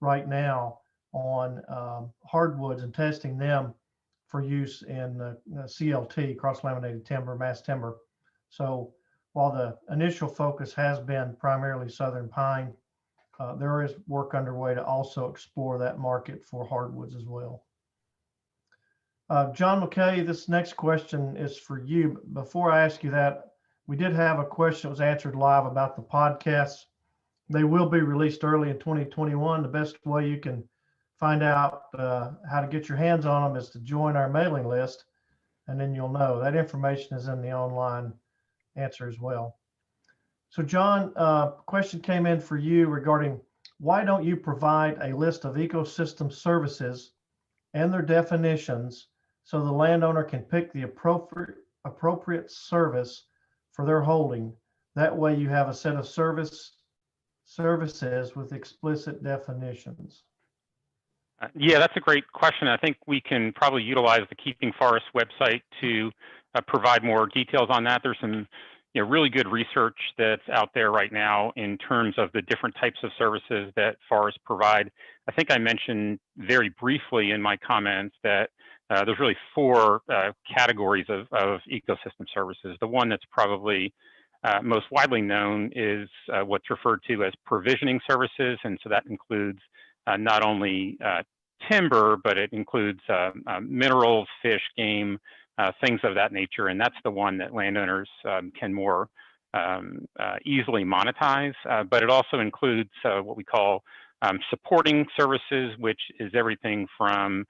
right now on hardwoods and testing them for use in CLT, cross-laminated timber, mass timber. So while the initial focus has been primarily southern pine, there is work underway to also explore that market for hardwoods as well. John McKay, this next question is for you. Before I ask you that, we did have a question that was answered live about the podcasts. They will be released early in 2021. The best way you can find out how to get your hands on them is to join our mailing list, and then you'll know. That information is in the online answer as well. So John, question came in for you regarding why don't you provide a list of ecosystem services and their definitions so the landowner can pick the appropriate service for their holding. That way you have a set of services with explicit definitions. Yeah, that's a great question. I think we can probably utilize the Keeping Forest website to provide more details on that. There's some really good research that's out there right now in terms of the different types of services that forests provide. I think I mentioned very briefly in my comments that there's really four categories of ecosystem services. The one that's probably most widely known is what's referred to as provisioning services. And so that includes not only timber, but it includes minerals, fish, game, things of that nature. And that's the one that landowners can more easily monetize. But it also includes what we call supporting services, which is everything from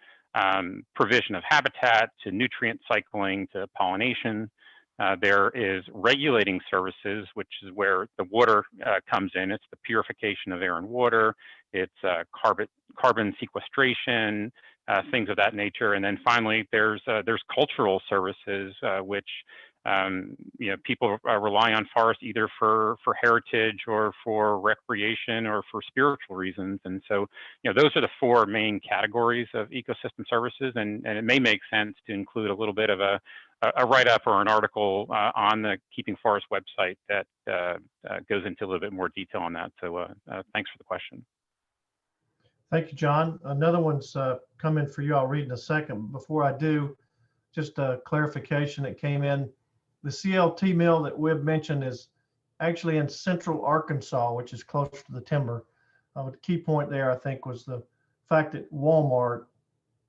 provision of habitat to nutrient cycling to pollination. There is regulating services, which is where the water comes in. It's the purification of air and water. It's carbon sequestration, things of that nature. And then finally, there's cultural services, which people rely on forests either for heritage or for recreation or for spiritual reasons. And so, those are the four main categories of ecosystem services. And it may make sense to include a little bit of a write-up or an article on the Keeping Forest website that goes into a little bit more detail on that. So thanks for the question. Thank you, John. Another one's coming for you. I'll read in a second. Before I do, just a clarification that came in. The CLT mill that Webb mentioned is actually in central Arkansas, which is close to the timber. The key point there, I think, was the fact that Walmart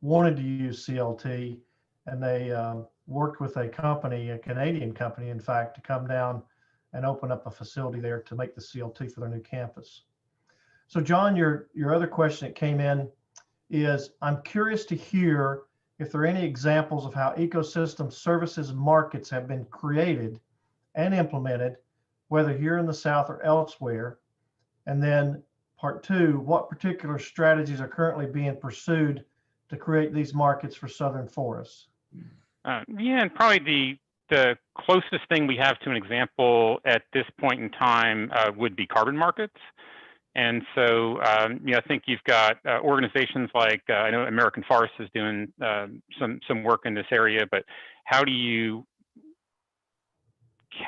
wanted to use CLT, and they worked with a company, a Canadian company, in fact, to come down and open up a facility there to make the CLT for their new campus. So John, your other question that came in is, I'm curious to hear if there are any examples of how ecosystem services markets have been created and implemented, whether here in the South or elsewhere. And then part two, what particular strategies are currently being pursued to create these markets for southern forests? Yeah, and probably the closest thing we have to an example at this point in time would be carbon markets. And so, I think you've got organizations like, I know American Forest is doing some work in this area, but how do you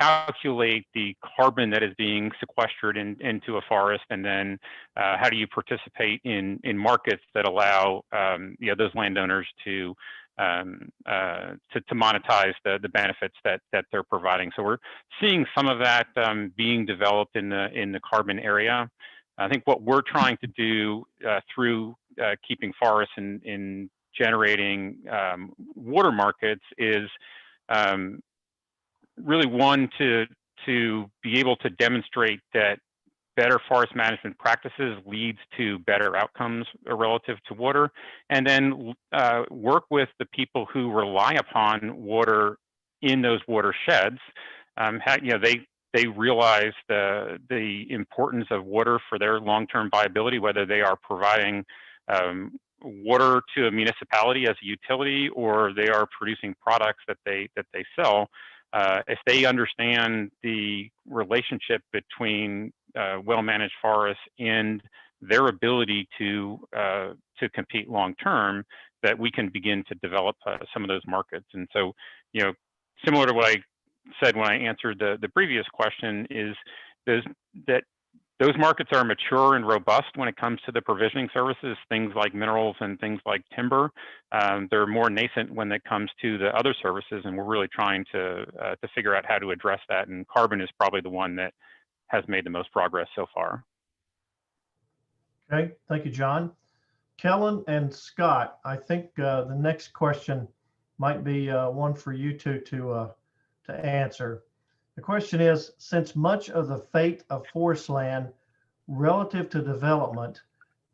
calculate the carbon that is being sequestered into a forest? And then how do you participate in markets that allow those landowners to monetize the benefits that they're providing? So we're seeing some of that being developed in the carbon area. I think what we're trying to do through Keeping Forests in generating water markets is really one to be able to demonstrate that better forest management practices leads to better outcomes relative to water, and then work with the people who rely upon water in those watersheds. They realize the importance of water for their long-term viability, whether they are providing water to a municipality as a utility or they are producing products that they sell. If they understand the relationship between well-managed forests and their ability to compete long-term, that we can begin to develop some of those markets. And so, you know, similar to what I said when I answered the previous question, is those markets are mature and robust when it comes to the provisioning services, things like minerals and things like timber. They're more nascent when it comes to the other services, and we're really trying to figure out how to address that. And carbon is probably the one that has made the most progress so far. Okay, thank you, John. Kellen and Scott, I think the next question might be one for you two to answer. The question is, since much of the fate of forest land relative to development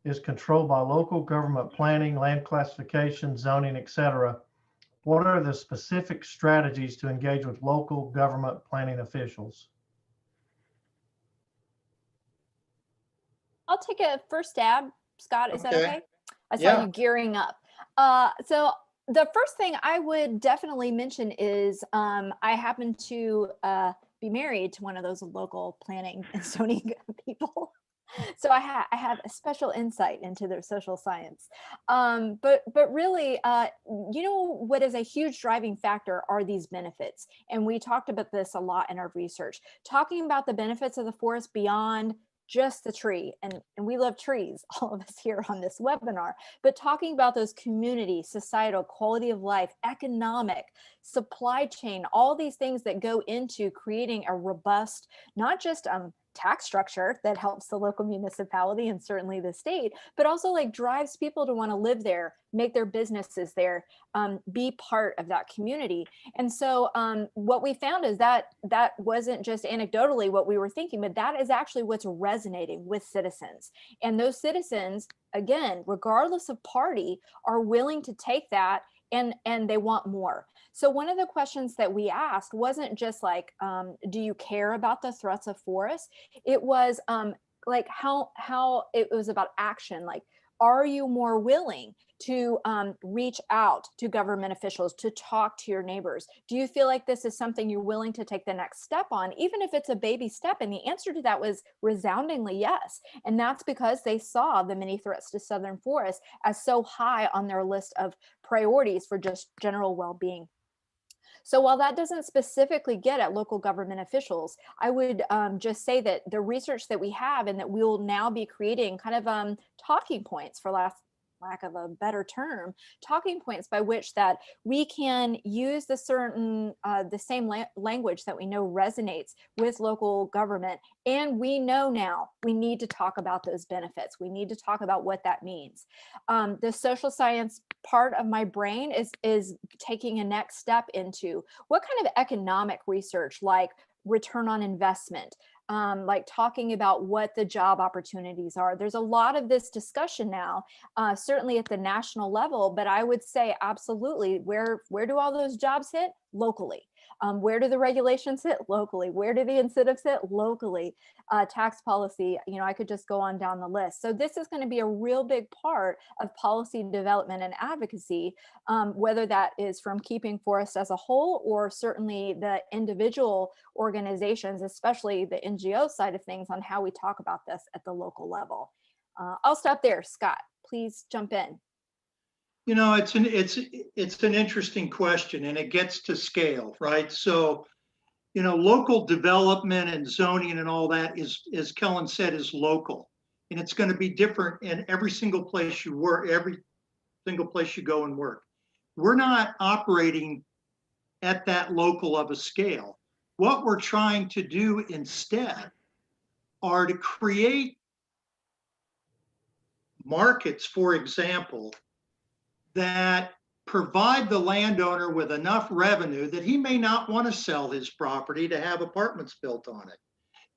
is controlled by local government planning, land classification, zoning, etc., what are the specific strategies to engage with local government planning officials? I'll take a first stab. Scott, is that Okay. okay? I saw Yeah. you gearing up. So the first thing I would definitely mention is I happen to be married to one of those local planning and zoning people. So I have a special insight into their social science. But really, you know, what is a huge driving factor are these benefits. And we talked about this a lot in our research, talking about the benefits of the forest beyond just the tree. And we love trees, all of us here on this webinar, but talking about those community, societal, quality of life, economic, supply chain, all these things that go into creating a robust, not just tax structure that helps the local municipality and certainly the state, but also like drives people to want to live there, make their businesses there, be part of that community. And so what we found is that that wasn't just anecdotally what we were thinking, but that is actually what's resonating with citizens. And those citizens, again, regardless of party, are willing to take that and they want more. So one of the questions that we asked wasn't just like, do you care about the threats of forests? It was like how it was about action. Like, are you more willing to reach out to government officials, to talk to your neighbors? Do you feel like this is something you're willing to take the next step on, even if it's a baby step? And the answer to that was resoundingly yes. And that's because they saw the many threats to southern forests as so high on their list of priorities for just general well-being. So while that doesn't specifically get at local government officials, I would just say that the research that we have and that we'll now be creating kind of talking points, for lack of a better term, talking points by which that we can use the same language that we know resonates with local government. And we know now we need to talk about those benefits. We need to talk about what that means. The social science part of my brain is taking a next step into what kind of economic research, like return on investment, like talking about what the job opportunities are. There's a lot of this discussion now, certainly at the national level, but I would say absolutely, where do all those jobs hit? Locally. Where do the regulations hit? Locally. Where do the incentives hit? Locally. Tax policy, you know, I could just go on down the list. So this is going to be a real big part of policy development and advocacy, whether that is from keeping forests as a whole, or certainly the individual organizations, especially the NGO side of things, on how we talk about this at the local level. I'll stop there. Scott, please jump in. You know, it's an interesting question, and it gets to scale, right? So, you know, local development and zoning and all that is, as Kellen said, is local, and it's going to be different in every single place you work, every single place you go and work. We're not operating at that local of a scale. What we're trying to do instead are to create markets, for example, that provide the landowner with enough revenue that he may not want to sell his property to have apartments built on it.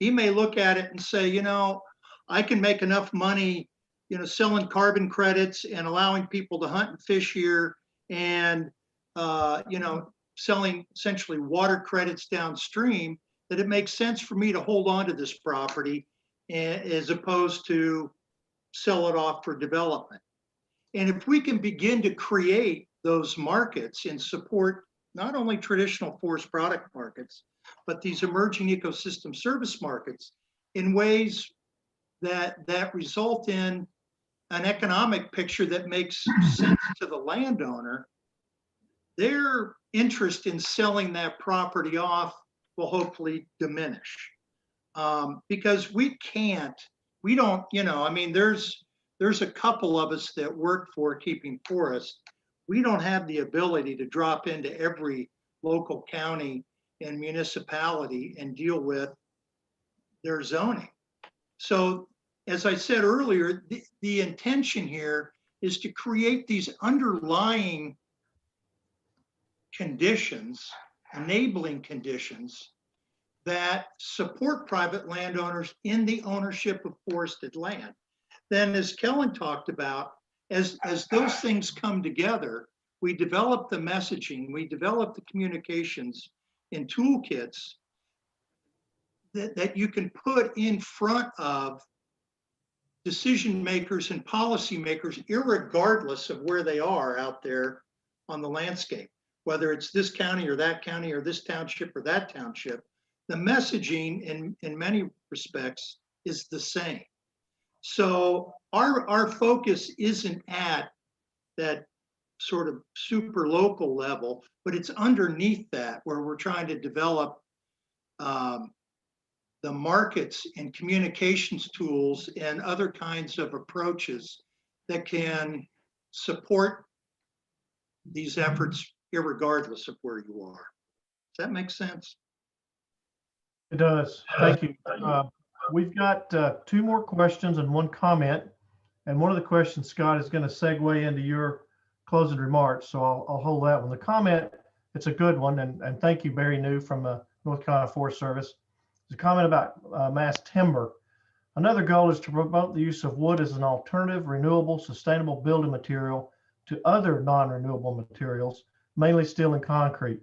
He may look at it and say, you know, I can make enough money, you know, selling carbon credits and allowing people to hunt and fish here, and, you know, selling essentially water credits downstream, that it makes sense for me to hold on to this property as opposed to sell it off for development. And if we can begin to create those markets and support not only traditional forest product markets, but these emerging ecosystem service markets in ways that result in an economic picture that makes sense to the landowner, their interest in selling that property off will hopefully diminish. Because we don't, I mean, there's a couple of us that work for Keeping Forest. We don't have the ability to drop into every local county and municipality and deal with their zoning. So as I said earlier, the intention here is to create these underlying conditions, enabling conditions that support private landowners in the ownership of forested land. Then, as Kellen talked about, as those things come together, we develop the messaging, we develop the communications and toolkits that you can put in front of decision makers and policy makers, irregardless of where they are out there on the landscape, whether it's this county or that county or this township or that township. The messaging in many respects is the same. So our focus isn't at that sort of super local level, but it's underneath that where we're trying to develop the markets and communications tools and other kinds of approaches that can support these efforts irregardless of where you are. Does that make sense? It does. Thank you. We've got 2 more questions and 1 comment. And one of the questions, Scott, is going to segue into your closing remarks. So I'll hold that one. The comment, it's a good one. And thank you, Barry New from the North Carolina Forest Service. There's a comment about mass timber. Another goal is to promote the use of wood as an alternative, renewable, sustainable building material to other non-renewable materials, mainly steel and concrete.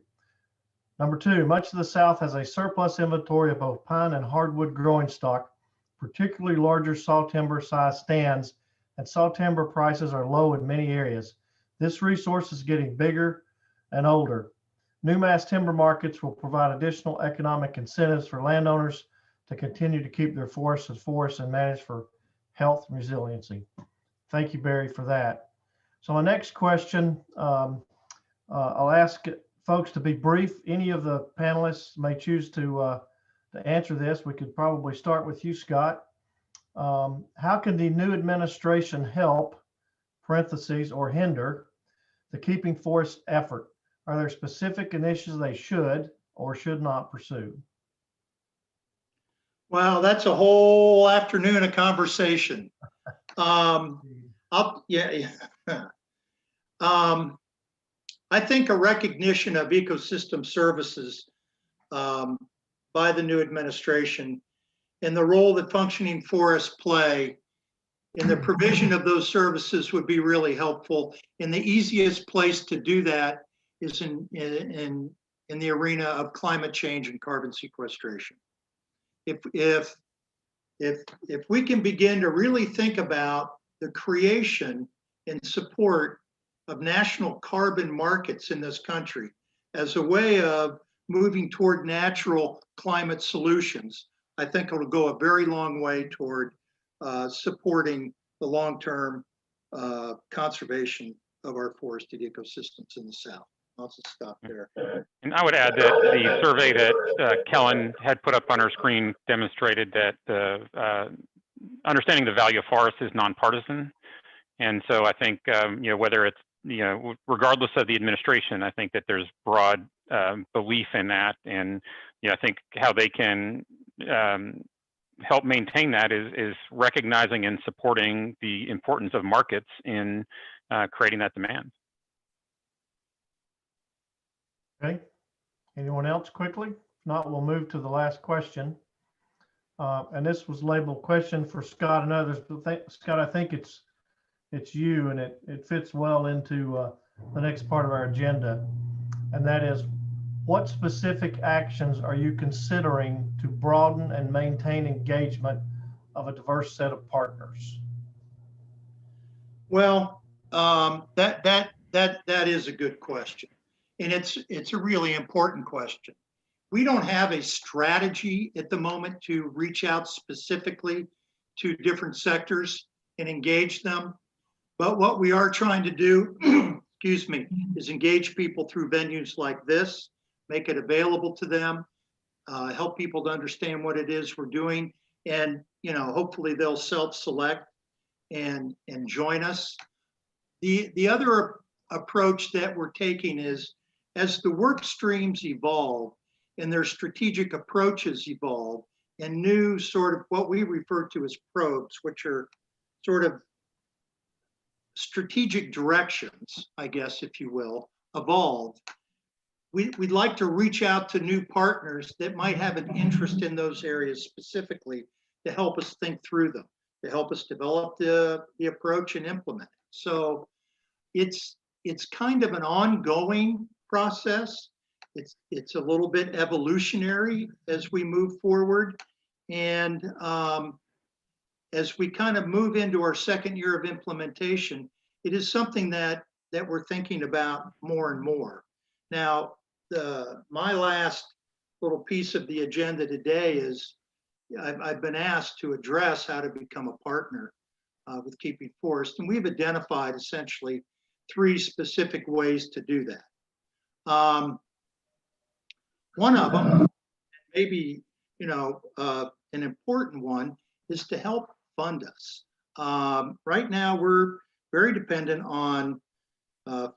Number 2, much of the South has a surplus inventory of both pine and hardwood growing stock, particularly larger saw timber size stands, and saw timber prices are low in many areas. This resource is getting bigger and older. New mass timber markets will provide additional economic incentives for landowners to continue to keep their forests as forests and manage for health and resiliency. Thank you, Barry, for that. So my next question, I'll ask folks to be brief. Any of the panelists may choose to answer this. We could probably start with you, Scott. How can the new administration help, parentheses, or hinder the Keeping Forest effort? Are there specific initiatives they should or should not pursue? Well, that's a whole afternoon of conversation. I think a recognition of ecosystem services by the new administration and the role that functioning forests play in the provision of those services would be really helpful. And the easiest place to do that is in the arena of climate change and carbon sequestration. If we can begin to really think about the creation and support of national carbon markets in this country as a way of moving toward natural climate solutions, I think it'll go a very long way toward supporting the long-term conservation of our forested ecosystems in the South. I'll just stop there. And I would add that the survey that Kellen had put up on her screen demonstrated that understanding the value of forests is nonpartisan. And so I think, whether it's, regardless of the administration, I think that there's broad belief in that. And, I think how they can help maintain that is recognizing and supporting the importance of markets in creating that demand. Okay. Anyone else quickly? If not, we'll move to the last question. And this was labeled question for Scott and others. But Scott, I think it's you, and it fits well into the next part of our agenda. And that is, what specific actions are you considering to broaden and maintain engagement of a diverse set of partners? Well, that is a good question. And it's a really important question. We don't have a strategy at the moment to reach out specifically to different sectors. and engage them. But what we are trying to do, excuse me, is engage people through venues like this, make it available to them, help people to understand what it is we're doing, and hopefully they'll self-select and join us. The other approach that we're taking is, as the work streams evolve and their strategic approaches evolve, and new sort of what we refer to as probes, which are sort of strategic directions, I guess, if you will, evolve. We'd like to reach out to new partners that might have an interest in those areas specifically to help us think through them, to help us develop the approach and implement it. So it's kind of an ongoing process. It's a little bit evolutionary as we move forward. And as we kind of move into our second year of implementation, it is something that we're thinking about more and more. Now, my last little piece of the agenda today is I've been asked to address how to become a partner with Keeping Forest, and we've identified essentially 3 specific ways to do that. One of them, maybe an important one, is to help fund us. Right now, we're very dependent on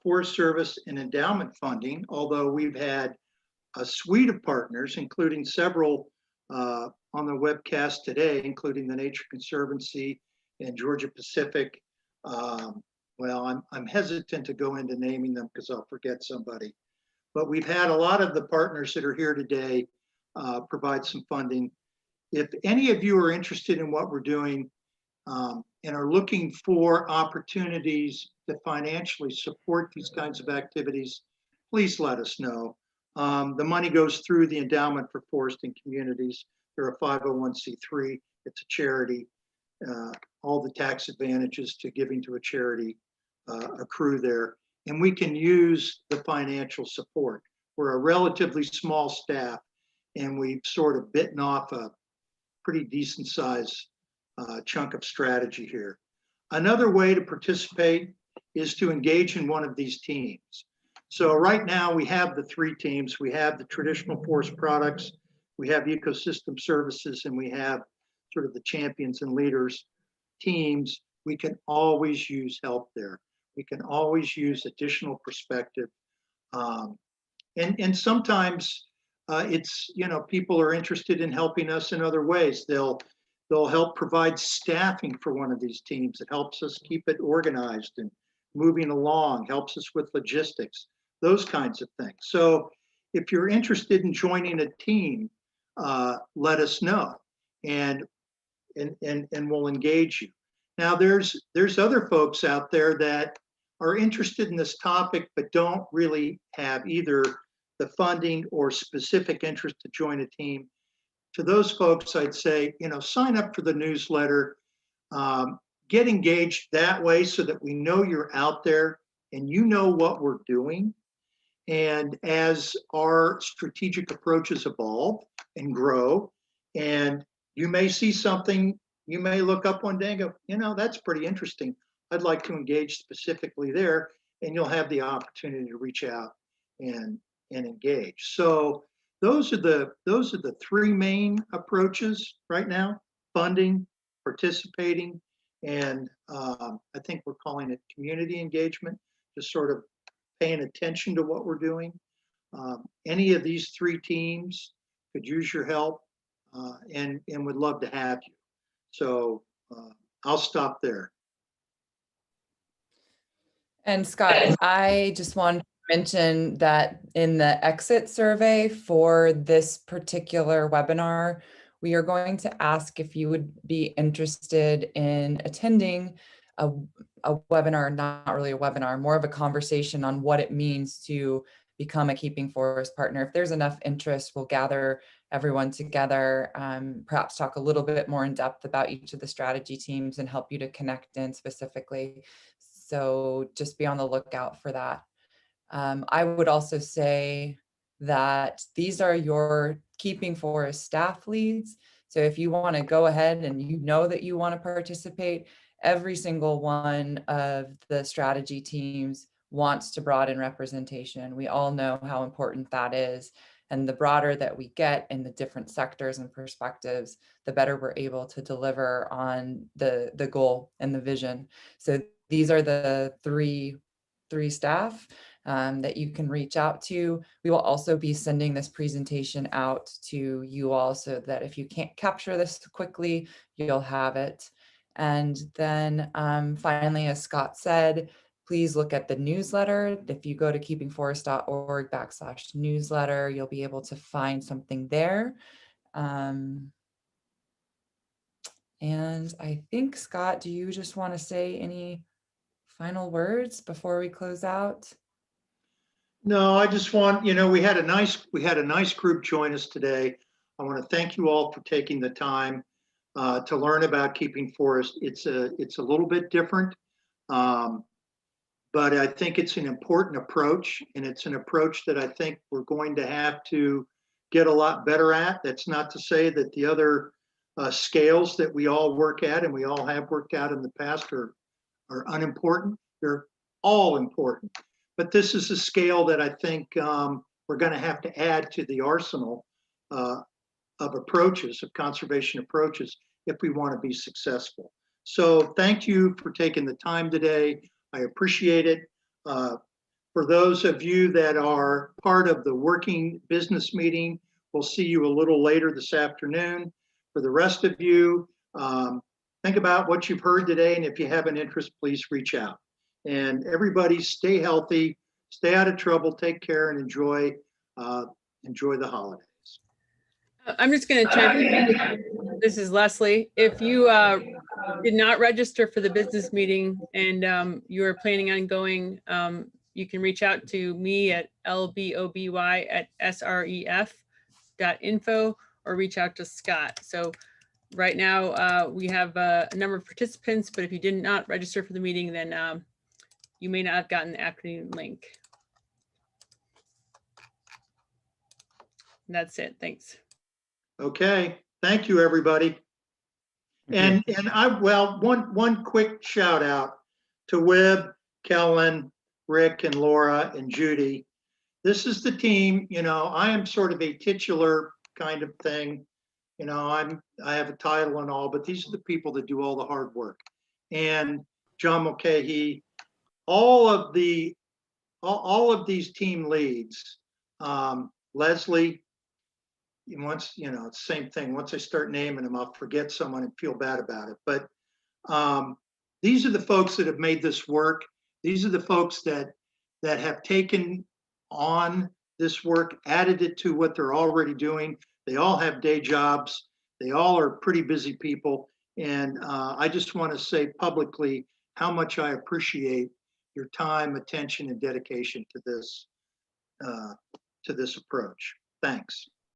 Forest Service and endowment funding, although we've had a suite of partners, including several on the webcast today, including the Nature Conservancy and Georgia Pacific. Well, I'm hesitant to go into naming them because I'll forget somebody. But we've had a lot of the partners that are here today provide some funding. If any of you are interested in what we're doing and are looking for opportunities to financially support these kinds of activities, please let us know. The money goes through the Endowment for Forest and Communities. They're a 501c3. It's a charity. All the tax advantages to giving to a charity accrue there. And we can use the financial support. We're a relatively small staff, and we've sort of bitten off a pretty decent size chunk of strategy here. Another way to participate is to engage in one of these teams. So right now we have the 3 teams. We have the traditional forest products, we have ecosystem services, and we have sort of the champions and leaders teams. We can always use help there. We can always use additional perspective. And sometimes it's, people are interested in helping us in other ways. They'll help provide staffing for one of these teams. It helps us keep it organized and moving along, helps us with logistics, those kinds of things. So if you're interested in joining a team, let us know, and we'll engage you. Now there's other folks out there that are interested in this topic, but don't really have either the funding or specific interest to join a team. To those folks, I'd say, sign up for the newsletter, get engaged that way so that we know you're out there and you know what we're doing. And as our strategic approaches evolve and grow, and you may see something, you may look up one day and go, that's pretty interesting. I'd like to engage specifically there, and you'll have the opportunity to reach out and engage. So those are the 3 main approaches right now: funding, participating, and I think we're calling it community engagement, just sort of paying attention to what we're doing. Any of these 3 teams could use your help and would love to have you. So I'll stop there. And Scott, I just wanted to mention that in the exit survey for this particular webinar, we are going to ask if you would be interested in attending a webinar, not really a webinar, more of a conversation on what it means to become a Keeping Forest partner. If there's enough interest, we'll gather everyone together, perhaps talk a little bit more in depth about each of the strategy teams and help you to connect in specifically. So just be on the lookout for that. I would also say that these are your Keeping Forest staff leads. So if you want to go ahead and that you want to participate, every single one of the strategy teams wants to broaden representation. We all know how important that is. And the broader that we get in the different sectors and perspectives, the better we're able to deliver on the goal and the vision. So these are the three staff that you can reach out to. We will also be sending this presentation out to you all so that if you can't capture this quickly, you'll have it. And then finally, as Scott said, please look at the newsletter. If you go to keepingforest.org/newsletter, you'll be able to find something there. And I think, Scott, do you just want to say any final words before we close out? No, I just want, we had a nice group join us today. I want to thank you all for taking the time to learn about keeping forest. It's a little bit different. But I think it's an important approach, and it's an approach that I think we're going to have to get a lot better at. That's not to say that the other scales that we all work at and we all have worked out in the past are unimportant. They're all important. But this is a scale that I think we're going to have to add to the arsenal of approaches, of conservation approaches, if we want to be successful. So thank you for taking the time today. I appreciate it. For those of you that are part of the working business meeting, we'll see you a little later this afternoon. For the rest of you, think about what you've heard today, and if you have an interest, please reach out. And everybody stay healthy, stay out of trouble, take care, and enjoy the holidays. I'm just going to chime in. This is Leslie. If you did not register for the business meeting and you are planning on going, you can reach out to me at lboby@sref.info or reach out to Scott. So right now we have a number of participants, but if you did not register for the meeting, then you may not have gotten the afternoon link. And that's it. Thanks. Okay, thank you, everybody. And one quick shout out to Wib, Kellen, Rick, and Laura, and Judy. This is the team. I am sort of a titular kind of thing. I have a title and all, but these are the people that do all the hard work. And John Mulcahy, all of these team leads, Leslie. Once, it's the same thing. Once I start naming them, I'll forget someone and feel bad about it. But these are the folks that have made this work. These are the folks that have taken on this work, added it to what they're already doing. They all have day jobs. They all are pretty busy people. And I just want to say publicly how much I appreciate your time, attention, and dedication to this approach. Thanks.